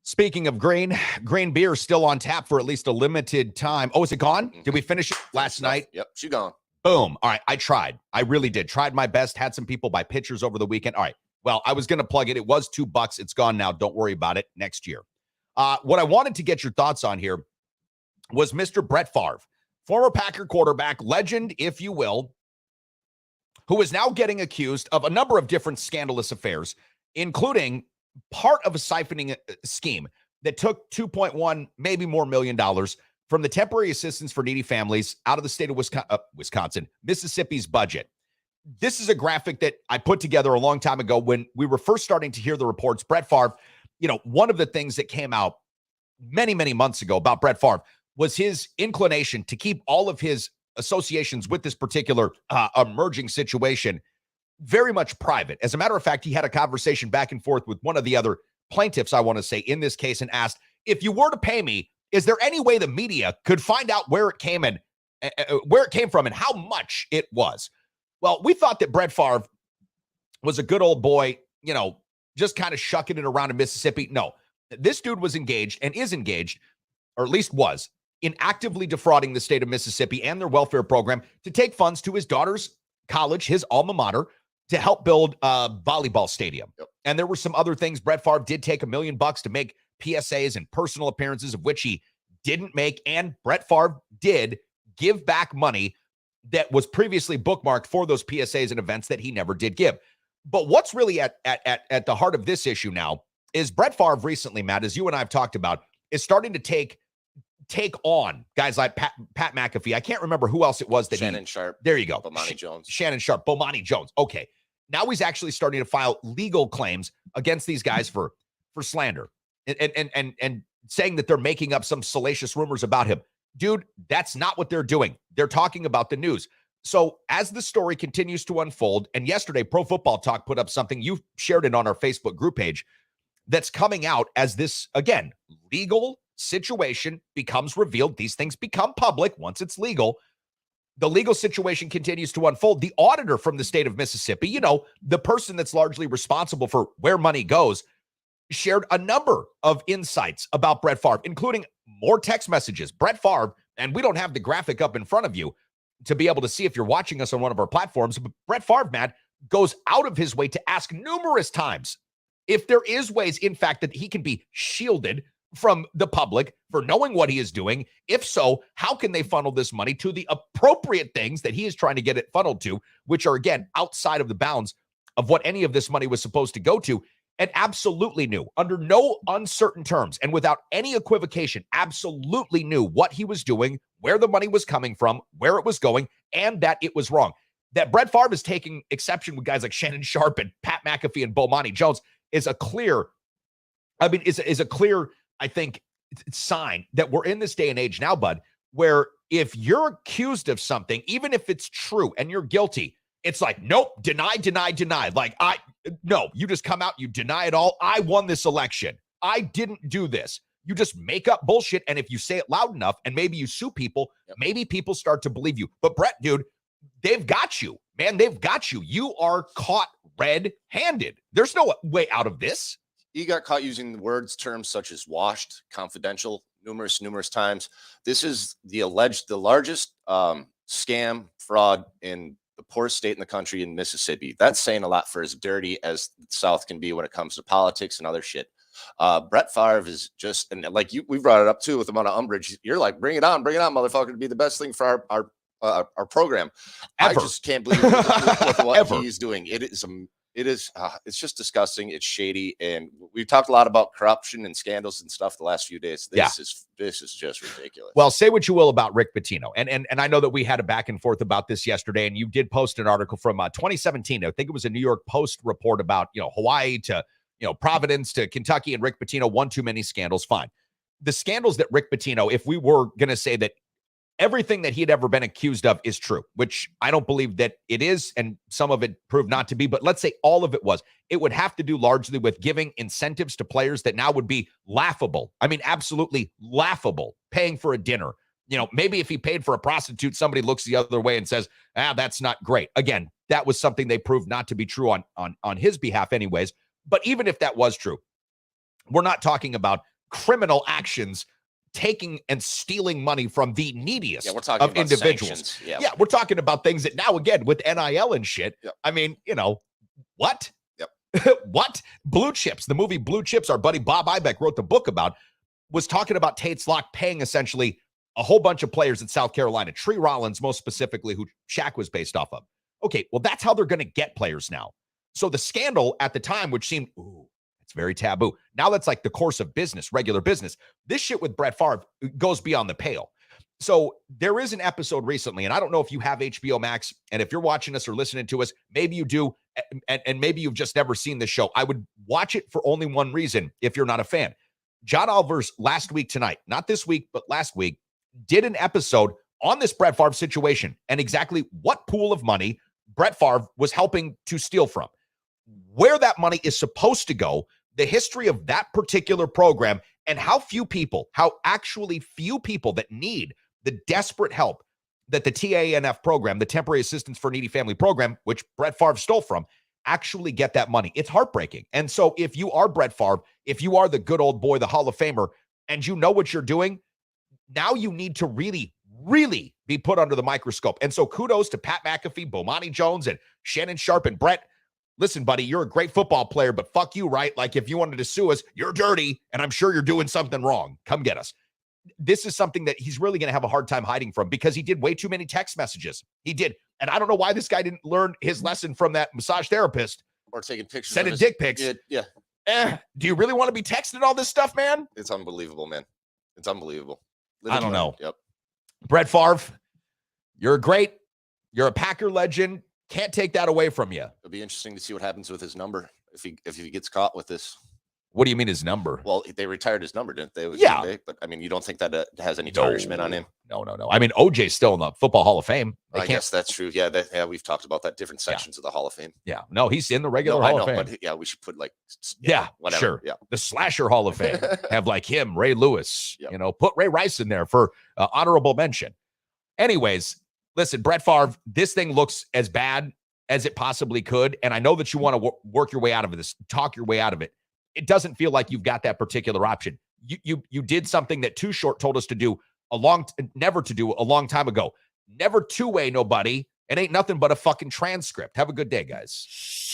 Speaking of green beer still on tap for at least a limited time. Oh, is it gone? Did we finish it last night? Yep, she gone. Boom. All right, I tried. I really did. Tried my best. Had some people buy pitchers over the weekend. All right. Well, I was going to plug it. It was $2. It's gone now. Don't worry about it next year. What I wanted to get your thoughts on here was Mr. Brett Favre, former Packer quarterback, legend, if you will, who is now getting accused of a number of different scandalous affairs, including part of a siphoning scheme that took $2.1, maybe more $million from the temporary assistance for needy families out of the state of Mississippi's budget. This is a graphic that I put together a long time ago when we were first starting to hear the reports. Brett Favre, one of the things that came out many, many months ago about Brett Favre was his inclination to keep all of his associations with this particular emerging situation very much private. As a matter of fact, he had a conversation back and forth with one of the other plaintiffs, I want to say, in this case, and asked, if you were to pay me, is there any way the media could find out where it came from and how much it was? Well, we thought that Brett Favre was a good old boy, just kind of shucking it around in Mississippi. No, this dude was engaged and is engaged, or at least was, in actively defrauding the state of Mississippi and their welfare program to take funds to his daughter's college, his alma mater, to help build a volleyball stadium. Yep. And there were some other things. Brett Favre did take $1 million to make PSAs and personal appearances, of which he didn't make. And Brett Favre did give back money that was previously bookmarked for those PSAs and events that he never did give. But what's really at the heart of this issue now is Brett Favre recently, Matt, as you and I have talked about, is starting to take on guys like Pat McAfee. I can't remember who else it was that Shannon Sharp. There you go. Bomani Jones. Shannon Sharp. Bomani Jones. Okay. Now he's actually starting to file legal claims against these guys for slander and saying that they're making up some salacious rumors about him. Dude, that's not what they're doing. They're talking about the news. So as the story continues to unfold, and yesterday Pro Football Talk put up something, you shared it on our Facebook group page, that's coming out as this, again, legal situation becomes revealed. These things become public once it's legal. The legal situation continues to unfold. The auditor from the state of Mississippi, the person that's largely responsible for where money goes, shared a number of insights about Brett Favre, including more text messages. Brett Favre, and we don't have the graphic up in front of you to be able to see if you're watching us on one of our platforms, but Brett Favre, Matt, goes out of his way to ask numerous times if there is ways, in fact, that he can be shielded from the public for knowing what he is doing. If so, how can they funnel this money to the appropriate things that he is trying to get it funneled to, which are, again, outside of the bounds of what any of this money was supposed to go to? And absolutely knew, under no uncertain terms and without any equivocation, absolutely knew what he was doing, where the money was coming from, where it was going, and that it was wrong. That Brett Favre is taking exception with guys like Shannon Sharp and Pat McAfee and Bomani Jones is a clear, I think, sign that we're in this day and age now, bud, where if you're accused of something, even if it's true and you're guilty, it's like, nope, deny. Like, no, you just come out, you deny it all. I won this election. I didn't do this. You just make up bullshit. And if you say it loud enough and maybe you sue people, maybe people start to believe you. But Brett, dude, they've got you, man. They've got you. You are caught red-handed. There's no way out of this. He got caught using terms such as washed, confidential, numerous times. This is the largest scam, fraud in the poorest state in the country, in Mississippi. That's saying a lot for as dirty as the South can be when it comes to politics and other shit. Brett Favre is just, and like we brought it up too with the amount of umbrage. You're like, bring it on, motherfucker, to be the best thing for our program. Ever. I just can't believe with what he's doing. It is It is. It's just disgusting. It's shady, and we've talked a lot about corruption and scandals and stuff the last few days. This is just ridiculous. Well, say what you will about Rick Pitino, and I know that we had a back and forth about this yesterday, and you did post an article from 2017. I think it was a New York Post report about Hawaii to Providence to Kentucky, and Rick Pitino, one too many scandals. Fine, the scandals that Rick Pitino, if we were going to say that everything that he had ever been accused of is true, which I don't believe that it is, and some of it proved not to be, but let's say all of it was, it would have to do largely with giving incentives to players that now would be laughable. I mean, absolutely laughable, paying for a dinner. Maybe if he paid for a prostitute, somebody looks the other way and says, that's not great. Again, that was something they proved not to be true on his behalf anyways. But even if that was true, we're not talking about criminal actions taking and stealing money from the neediest we're talking of about individuals. Yeah, we're talking about things that now, again, with NIL and shit, I mean, what? What? Blue Chips, the movie Blue Chips, our buddy Bob Ibeck wrote the book about, was talking about Tate's Lock paying essentially a whole bunch of players in South Carolina, Tree Rollins most specifically, who Shaq was based off of. Okay, well, that's how they're going to get players now. So the scandal at the time, which seemed, it's very taboo. Now that's like the course of business, regular business. This shit with Brett Favre goes beyond the pale. So there is an episode recently, and I don't know if you have HBO Max, and if you're watching us or listening to us, maybe you do, and maybe you've just never seen this show. I would watch it for only one reason if you're not a fan. John Oliver's last week tonight, not this week, but last week, did an episode on this Brett Favre situation and exactly what pool of money Brett Favre was helping to steal from, where that money is supposed to go, the history of that particular program, and how actually few people that need the desperate help that the TANF program, the Temporary Assistance for Needy Family program, which Brett Favre stole from, actually get that money. It's heartbreaking. And so if you are Brett Favre, if you are the good old boy, the Hall of Famer, and you know what you're doing, now you need to really, really be put under the microscope. And so kudos to Pat McAfee, Bomani Jones, and Shannon Sharp, and Brett. Listen, buddy, you're a great football player, but fuck you, right? Like, if you wanted to sue us, you're dirty, and I'm sure you're doing something wrong. Come get us. This is something that he's really going to have a hard time hiding from, because he did way too many text messages. He did. And I don't know why this guy didn't learn his lesson from that massage therapist. Or taking pictures. Sending dick pics. Yeah. Do you really want to be texting all this stuff, man? It's unbelievable, man. It's unbelievable. I don't know. Yep. Brett Favre, you're a Packer legend. Can't take that away from you. It'll be interesting to see what happens with his number if he gets caught with this. What do you mean his number? Well, they retired his number, didn't they? Yeah. But I mean, you don't think that has any tarnishment on him? No. I mean, OJ's still in the Football Hall of Fame. I guess that's true. Yeah, we've talked about that. Different sections of the Hall of Fame. Yeah. No, he's in the regular Hall of Fame. But yeah, we should put whatever. Sure. Yeah. The Slasher Hall of Fame. Have like him, Ray Lewis. Yep. Put Ray Rice in there for honorable mention. Anyways, listen, Brett Favre, this thing looks as bad as it possibly could. And I know that you want to work your way out of this, talk your way out of it. It doesn't feel like you've got that particular option. You did something that Too Short told us to do never to do a long time ago. Never two-way nobody. It ain't nothing but a fucking transcript. Have a good day, guys.